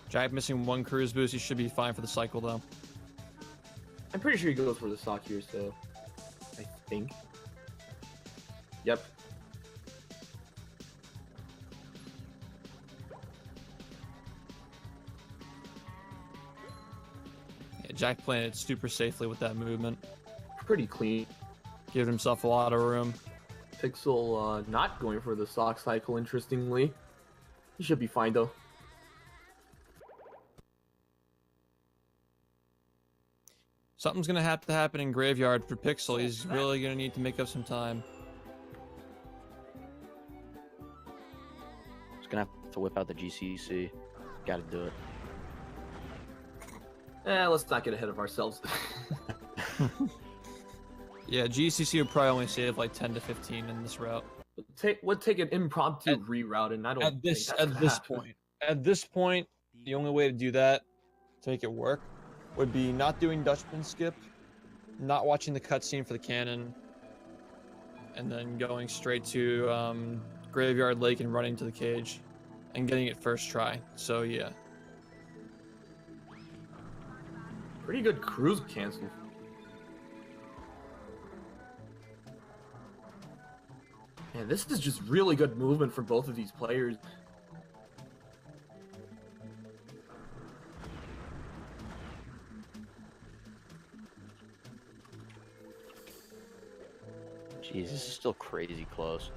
Jack missing one cruise boost. He should be fine for the cycle, though. I'm pretty sure he goes for the sock here, so I think. Yep. Yeah, Jack playing it super safely with that movement. Pretty clean. Giving himself a lot of room. Pixel not going for the sock cycle, interestingly. He should be fine, though. Something's going to have to happen in Graveyard for Pixel. He's really going to need to make up some time. He's going to have to whip out the GCC. Got to do it. Let's not get ahead of ourselves. Yeah, GCC would probably only save like 10 to 15 in this route. Would take an impromptu reroute, and I don't At this think that's gonna happen. At this point, the only way to do that, to make it work, would be not doing Dutchman skip, not watching the cutscene for the cannon, and then going straight to Graveyard Lake and running to the cage, and getting it first try. So yeah. Pretty good cruise cancel. Man, this is just really good movement from both of these players. Jeez, this is still crazy close.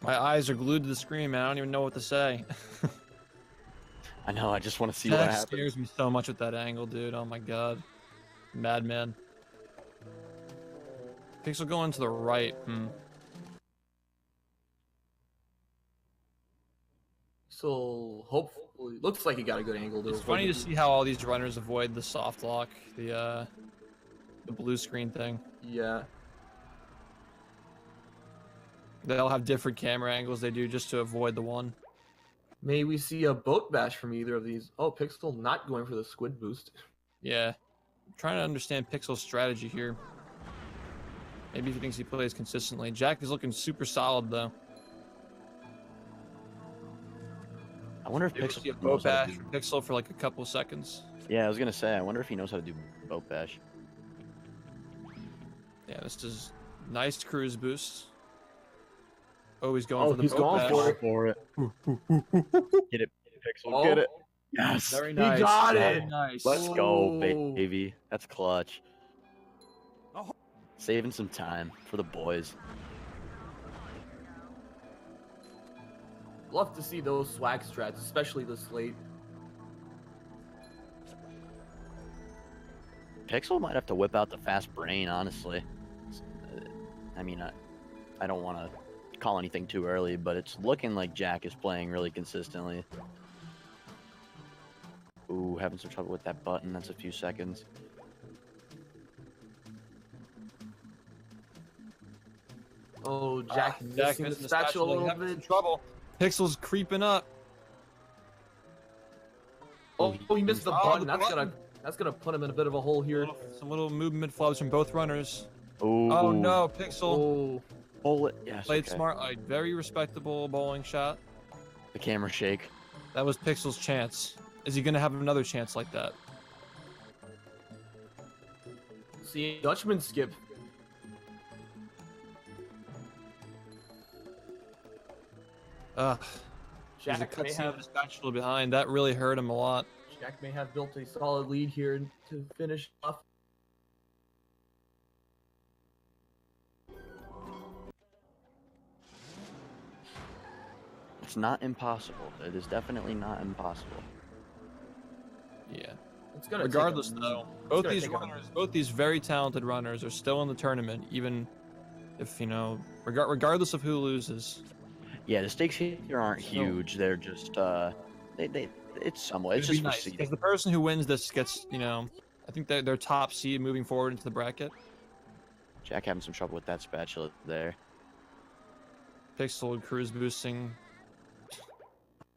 My eyes are glued to the screen, man. I don't even know what to say. I know, I just want to see what That happens. scares me so much with that angle, dude. Oh my god. Madman. Pixel going to the right. So hopefully, looks like he got a good angle. It's funny to see how all these runners avoid the soft lock, the blue screen thing. Yeah. They'll have different camera angles they do just to avoid the one. May we see a boat bash from either of these? Oh, Pixel not going for the squid boost. Yeah. I'm trying to understand Pixel's strategy here. Maybe he thinks he plays consistently. Jack is looking super solid, though. I wonder if Maybe Pixel see a knows boat how to bash do... for Pixel for like a couple seconds. Yeah, I was gonna say, I wonder if he knows how to do boat bash. Yeah, this is nice cruise boost. Oh, he's going for the he's boat going bash. for it. Get it, Pixel, Oh. get it. Yes. Very He nice. got Very it. nice. Let's go, Oh. baby. That's clutch. Saving some time for the boys. Love to see those swag strats, especially this late. Pixel might have to whip out the fast brain, honestly. I mean, I don't want to call anything too early, but it's looking like Jack is playing really consistently. Ooh, having some trouble with that button. That's a few seconds. Oh, Jack Jack missing the missing the spatula a little having some bit. trouble. Pixel's creeping up. Oh, he missed the Oh, button. the button. That's gonna put him in a bit of a hole here. Some little movement flubs from both runners. Ooh. Oh no, Pixel Oh, Bowl it. Yes. played okay. smart. A very respectable bowling shot. The camera shake. That was Pixel's chance. Is he gonna have another chance like that? see, Dutchman skip. Ugh. There's a Jack may cutscene have of the spatula behind. That really hurt him a lot. Jack may have built a solid lead here to finish off. It's not impossible. It is definitely not impossible. Yeah. It's gonna Regardless, take though, both gonna these take a- runners, both these very talented runners, are still in the tournament, even if regardless of who loses. Yeah, the stakes here aren't So- huge. They're just it's somewhat. It's It'd be just nice proceeding. because the person who wins this gets, I think that they're top seed moving forward into the bracket. Jack having some trouble with that spatula there. Pixel cruise boosting.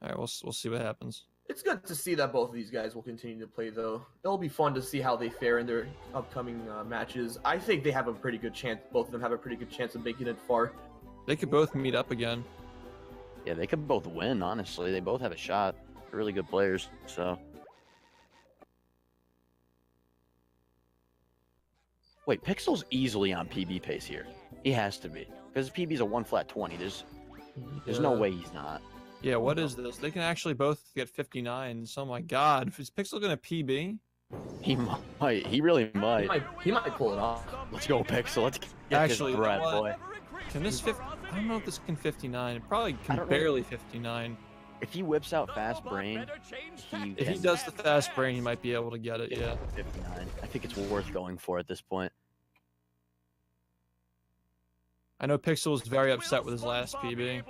All right, we'll see what happens. It's good to see that both of these guys will continue to play, though. It'll be fun to see how they fare in their upcoming matches. I think they have a pretty good chance. Both of them have a pretty good chance of making it far. They could both meet up again. Yeah, they could both win, honestly. They both have a shot. They're really good players, so. Wait, Pixel's easily on PB pace here. He has to be. Because PB's a 1 flat 20. There's no way he's not. Yeah, what is this? They can actually both get 59s. Oh my god. Is Pixel gonna PB? He might. He really might. He might pull it off. Let's go, Pixel. Let's get Actually, this bread, you know boy. Can this 50? I don't know if this can 59. It probably can barely 59. If he whips out fast brain, If he does the fast brain, he might be able to get it, yeah. 59. I think it's worth going for at this point. I know Pixel was very upset with his last PB.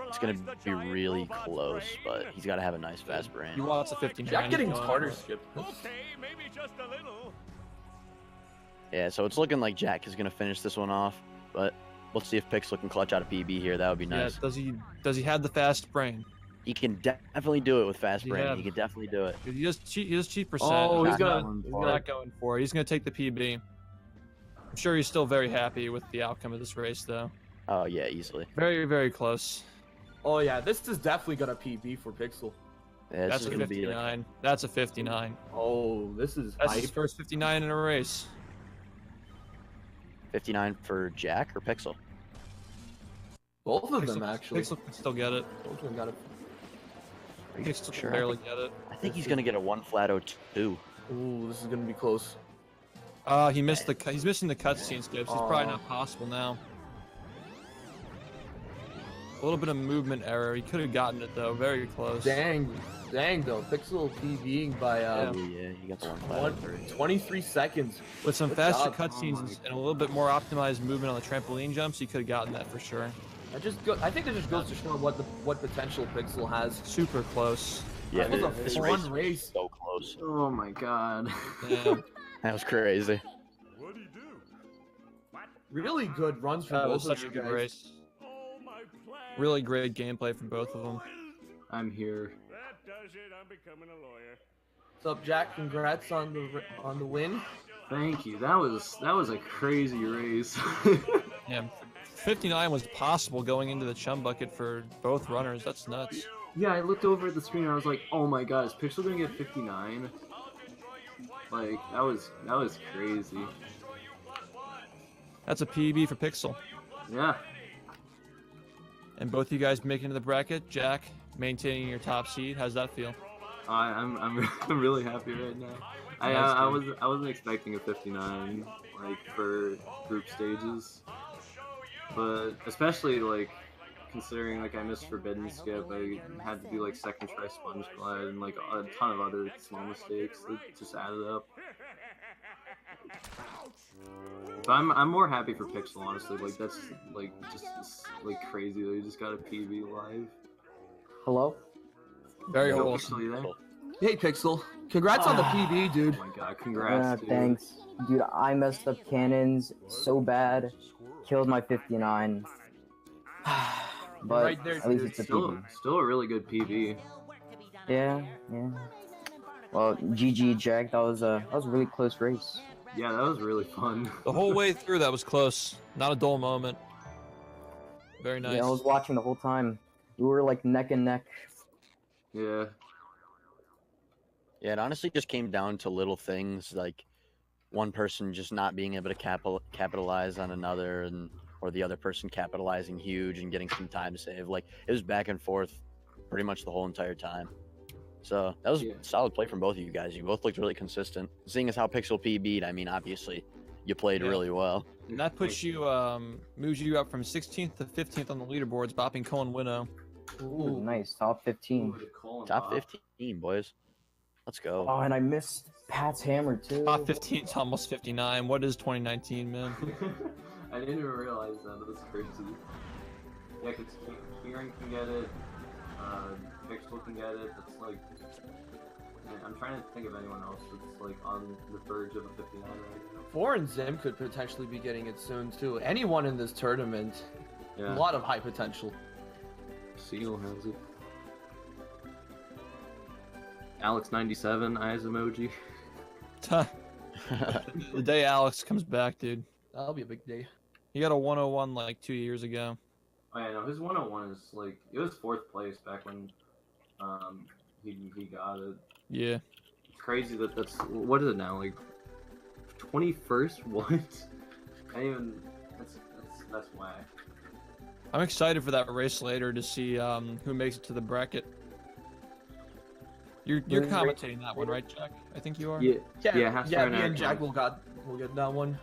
It's going to be really close, but he's got to have a nice fast brain. He wants a 59. Jack getting harder skipped. Okay, maybe just a little. Yeah, so it's looking like Jack is going to finish this one off, but let's see if Pixel can clutch out a PB here. That would be nice. Yeah, does he have the fast brain? He can definitely do it with fast brain. Yeah. He can definitely do it. He does cheat percent. Oh, he's not going for it. He's gonna take the PB. I'm sure he's still very happy with the outcome of this race, though. Oh yeah, easily. Very, very close. Oh yeah, this is definitely gonna PB for Pixel. Yeah, That's a going to be 59. That's a 59. Oh, this is That's hype. his first 59 in a race. 59 for Jack or Pixel. Both of them Pixel, actually. Pixel can still get it. Both of them got it. Pixel Sure, can barely get it. I think he's going to get a 1 flat 02. Ooh, this is gonna be close. He missed he's missing the cutscene skips. It's probably not possible now. A little bit of movement error. He could have gotten it though. Very close. Dang though. Pixel PBing by Oh yeah, he got the 1 flat 03. 23 seconds. With some Good faster job. cutscenes and a little bit more optimized movement on the trampoline jumps, he could have gotten that for sure. I think that just goes to show what potential Pixel has. Super close. Yeah, That was a this fun race race. was so close. Oh my god. Yeah. That was crazy. What'd he do? Really good runs from That was both of such you a good guys. race. Oh, my plan. Really great gameplay from both of them. I'm here. That does it. I'm becoming a lawyer. What's up, Jack? Congrats on the win. Thank you. That was a crazy race. Yeah, 59 was possible going into the chum bucket for both runners. That's nuts. Yeah, I looked over at the screen and I was like, oh my god, is Pixel gonna get 59? Like, that was crazy. That's a PB for Pixel. Yeah. And both you guys making the bracket. Jack, maintaining your top seed. How's that feel? I'm I'm really happy right now. I wasn't expecting a 59 like for group stages, but especially like considering like I missed Forbidden Skip, I had to do like second try Sponge Glide and like a ton of other small mistakes that just added up. But I'm more happy for Pixel, honestly. Like that's like just like crazy that he just got a PB live. Hello? Very Yo, wholesome. Pixel, you there? Hey, Pixel. Congrats on the PB, dude. Oh my god, congrats, dude. Thanks. Dude, I messed up cannons so bad. Killed my 59. But Right there, at least dude. it's a Still, PB. still a really good PB. Yeah. Well, GG, Jack. That was a really close race. Yeah, that was really fun. The whole way through, that was close. Not a dull moment. Very nice. Yeah, I was watching the whole time. We were like neck and neck. Yeah. Yeah, it honestly just came down to little things like one person just not being able to capitalize on another, or the other person capitalizing huge and getting some time to save. Like it was back and forth pretty much the whole entire time. So that was solid play from both of you guys. You both looked really consistent. Seeing as how Pixel PB'd, I mean, obviously you played really well. And that puts you, moves you up from 16th to 15th on the leaderboards, bopping Cohen Winnow. Ooh, nice. Top 15. Top 15, boys. Let's go. Oh, and I missed Pat's hammer too. Top 15 to almost 59. What is 2019, man? I didn't even realize that. That's crazy. Yeah, because Kieran can get it, Pixel can get it. That's like, I'm trying to think of anyone else that's like on the verge of a 59 right now. Foreign Zim could potentially be getting it soon too. Anyone in this tournament, Yeah. a lot of high potential. Seal has it. Alex97 eyes emoji. The day Alex comes back, dude. That'll be a big day. He got a 101 like 2 years ago. Oh yeah, no, his 101 is like it was 4th place back when he got it. Yeah. It's crazy that's what is it now, like 21st? What? I even that's whack. I'm excited for that race later to see who makes it to the bracket. You're commentating that one, right, Jack? I think you are. Yeah, Yeah. Me and Jack will get that one.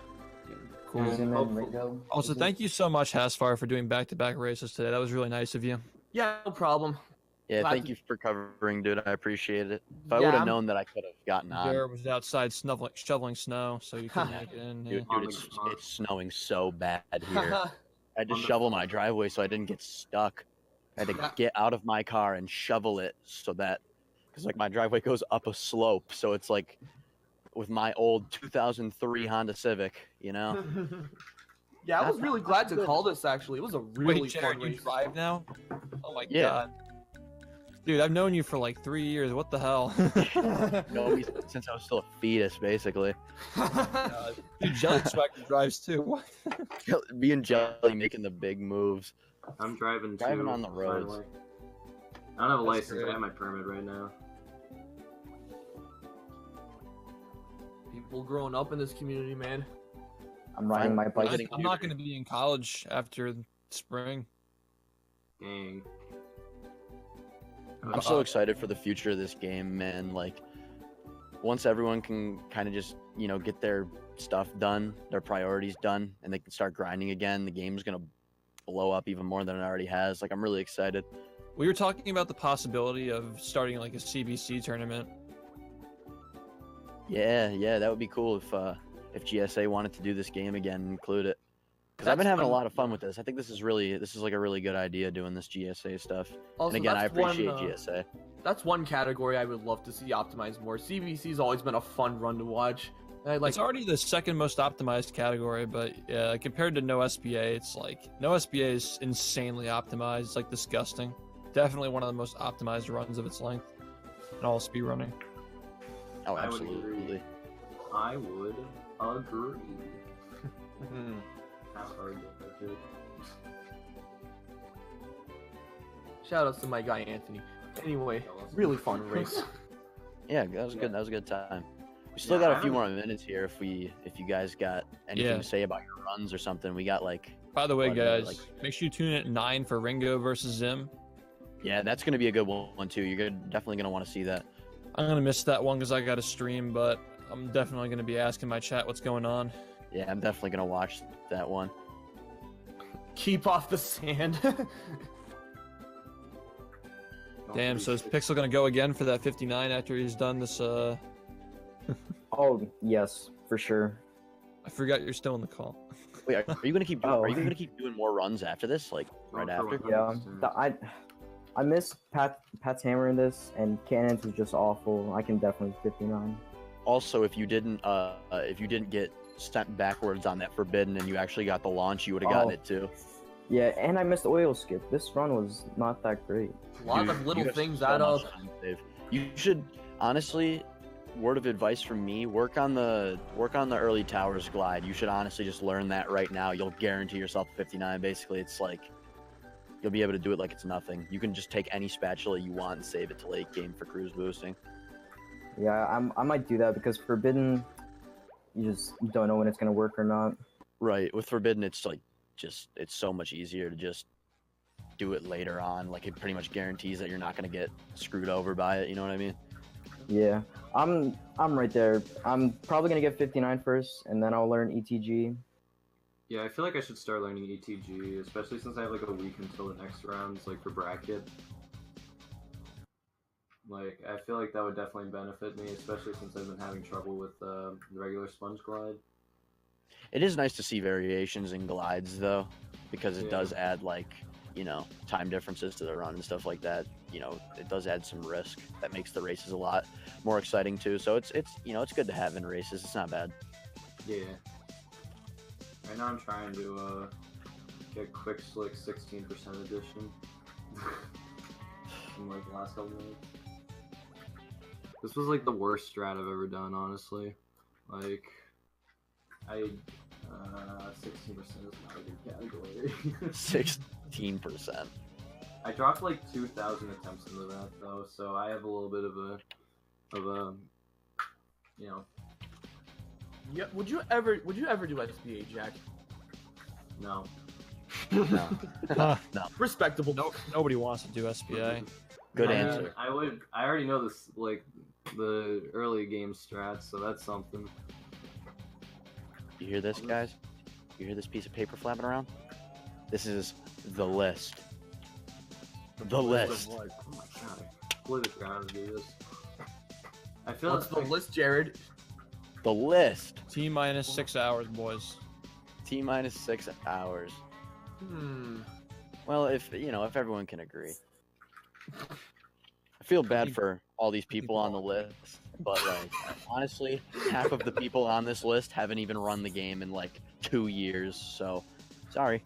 Cool. Also, thank you so much, Hasfar, for doing back-to-back races today. That was really nice of you. Yeah, no problem. Yeah, Glad thank to- you for covering, dude. I appreciate it. If I Yeah, would have I'm- known that I could have gotten on. Bear was outside shoveling snow, so you couldn't make it in. Dude, Yeah. it's snowing so bad here. I had to shovel my driveway so I didn't get stuck. I had to get out of my car and shovel it so that, because like my driveway goes up a slope, so it's like with my old 2003 Honda Civic, you know. Yeah, I was really glad to call this. Actually, it was a really Wait, fun Jared, you race. drive now? Oh my Yeah. god. Dude, I've known you for like 3 years. What the hell? No, since I was still a fetus, basically. Dude, Jelly Swagger drives too. What? Me and Jelly making the big moves. I'm driving on the roads. finally. I don't have a That's license. great. I have my permit right now. People growing up in this community, man. I'm riding my bike. getting I'm not going to be in college after spring. Dang. I'm so excited for the future of this game, man. Like, once everyone can kind of just, you know, get their stuff done, their priorities done, and they can start grinding again, the game's gonna blow up even more than it already has. Like, I'm really excited. We were talking about the possibility of starting like a CBC tournament. Yeah, that would be cool if GSA wanted to do this game again and include it. Because I've been That's having a fun. lot of fun with this. I think this is like a really good idea doing this GSA stuff. Also, And again, I that's one, appreciate GSA. That's one category I would love to see optimized more. CBC's always been a fun run to watch. It's already the second most optimized category, but compared to no SBA, it's like no SBA is insanely optimized. It's like disgusting. Definitely one of the most optimized runs of its length in all speedrunning. Oh, I would absolutely. agree. I would agree. How hard is it? Shout outs to my guy Anthony. Anyway, really fun race. Yeah, that was good. That was a good time. We still Yeah, got I a few haven't- more minutes here if you guys got anything Yeah. to say about your runs or something. We got like, By the way, What, guys, like- make sure you tune in at 9 for Ringo versus Zim. yeah, that's gonna be a good one too. You're definitely gonna want to see that. I'm gonna miss that one because I got to stream, but I'm definitely gonna be asking my chat what's going on. Yeah, I'm definitely gonna watch that one. Keep off the sand. Damn, so is Pixel gonna go again for that 59 after he's done this? Oh yes, for sure. I forgot you're still in the call. Wait, are you gonna keep? Oh. Are you gonna keep doing more runs after this? Like right after? Yeah, I miss Pat's hammer in this, and Cannons was just awful. I can definitely 59. Also, if you didn't get sent backwards on that forbidden and you actually got the launch, you would have gotten Oh. it too. Yeah, and I missed oil skip. This run was not that great. A lot Dude, of little you have things so add much up. time to save. You should honestly, word of advice from me, work on the early towers glide. You should honestly just learn that right now. You'll guarantee yourself a 59. Basically, it's like you'll be able to do it like it's nothing. You can just take any spatula you want and save it to late game for cruise boosting. Yeah, I might do that because forbidden, you just don't know when it's gonna work or not. Right. With forbidden, it's like it's so much easier to just do it later on. Like it pretty much guarantees that you're not gonna get screwed over by it. You know what I mean? Yeah, I'm right there. I'm probably gonna get 59 first, and then I'll learn ETG. Yeah, I feel like I should start learning ETG, especially since I have like a week until the next rounds, like for bracket. Like, I feel like that would definitely benefit me, especially since I've been having trouble with the regular sponge glide. It is nice to see variations in glides though, because it Yeah. does add like, you know, time differences to the run and stuff like that. You know, it does add some risk that makes the races a lot more exciting too. So it's you know, it's good to have in races. It's not bad. Yeah. Right now I'm trying to get Quick Slick 16% edition. In like the last couple minutes. This was like the worst strat I've ever done, honestly. Like, 16% is not a good category. 16%. I dropped like 2,000 attempts into that though, so I have a little bit of a, you know. Yeah. Would you ever do SBA, Jack? No. No. No. Respectable. No, nobody wants to do SBA. Good I mean, answer. I already know this, like, the early game strats, so that's something. You hear this, guys? You hear this piece of paper flapping around? This is the list. The list. Oh my god, I split it down to do this. I feel What's the list, Jared? The list. T minus 6 hours, boys. T minus 6 hours. Well, if everyone can agree. I feel bad for all these people on the list, but like honestly, half of the people on this list haven't even run the game in like 2 years, so sorry.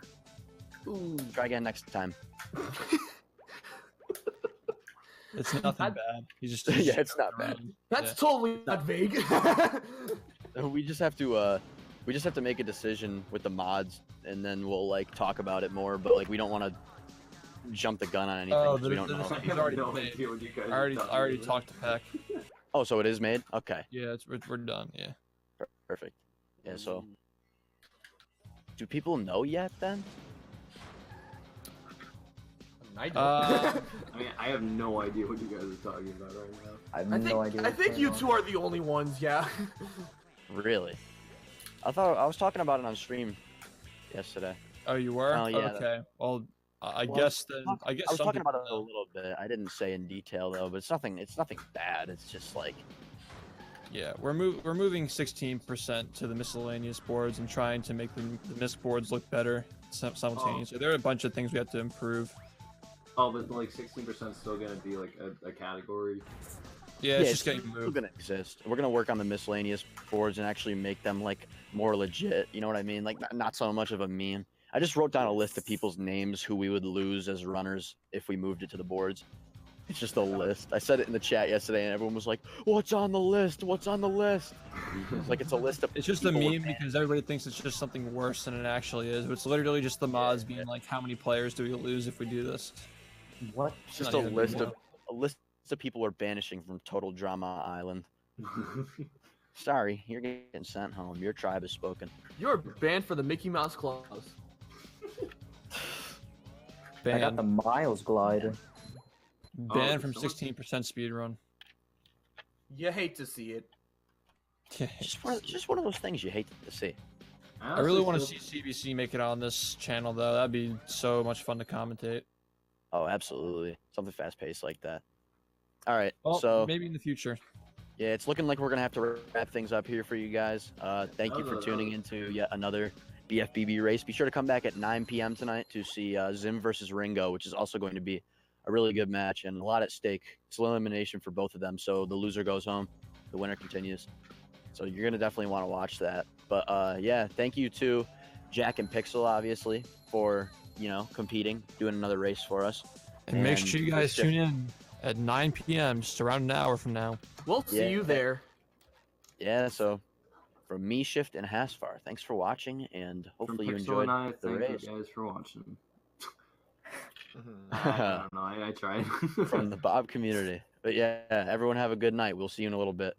Try again next time. It's nothing bad. You just Yeah, it's not bad. That's totally not vague. We just have to make a decision with the mods, and then we'll like talk about it more. But like, we don't want to jump the gun on anything. Oh, 'cause we don't know. I He's have already no made. idea what you guys I are talking already about. talked to Peck. Oh, so it is made. Okay, Yeah, we're done. Yeah. perfect. Yeah. So, do people know yet then? I don't. I mean, I have no idea what you guys are talking about right now. I have no idea. I what's think going you on. two are the only ones. Yeah. Really? I thought I was talking about it on stream yesterday. Oh, you were? Oh, yeah. Okay. Well, I Well, guess then. I guess I was some talking people about it a know. little bit. I didn't say in detail though, but it's nothing bad. It's just like, Yeah, we're moving 16% to the miscellaneous boards and trying to make the MISC boards look better simultaneously. There are a bunch of things we have to improve. Oh, but like 16% is still gonna be like a category. Yeah, it's just getting still moved. gonna exist. We're gonna work on the miscellaneous boards and actually make them like more legit. You know what I mean? Like not so much of a meme. I just wrote down a list of people's names who we would lose as runners if we moved it to the boards. It's just a list. I said it in the chat yesterday, and everyone was like, "What's on the list? What's on the list?" It's like it's a list of. It's just a people meme with because everybody thinks it's just something worse than it actually is. But it's literally just the mods being like, how many players do we lose if we do this? What? It's just not a even list anymore. of people we're banishing from Total Drama Island. Sorry, you're getting sent home. Your tribe has spoken. You're banned for the Mickey Mouse Claws. I got the Miles glider. Banned from someone- 16% speedrun. You hate to see it. Yeah. Just one of those things you hate to see. I really want to see CBC make it on this channel though. That'd be so much fun to commentate. Oh, absolutely. Something fast paced like that. All right, Well, so maybe in the future. yeah, it's looking like we're gonna have to wrap things up here for you guys. Thank you for tuning into yet another BfBB race. Be sure to come back at 9 p.m. tonight to see Zim versus Ringo, which is also going to be a really good match and a lot at stake. It's elimination for both of them, so the loser goes home, the winner continues. So you're gonna definitely want to watch that. But yeah, thank you to Jack and Pixel, obviously, for competing, doing another race for us. And make sure you guys tune in at 9 p.m. just around an hour from now. We'll see you there. Yeah, so from me, Shift, and Hasfar, thanks for watching, and hopefully you enjoyed the thank race. you guys for watching. I don't know. I tried. From the Bob community. But yeah, everyone have a good night. We'll see you in a little bit.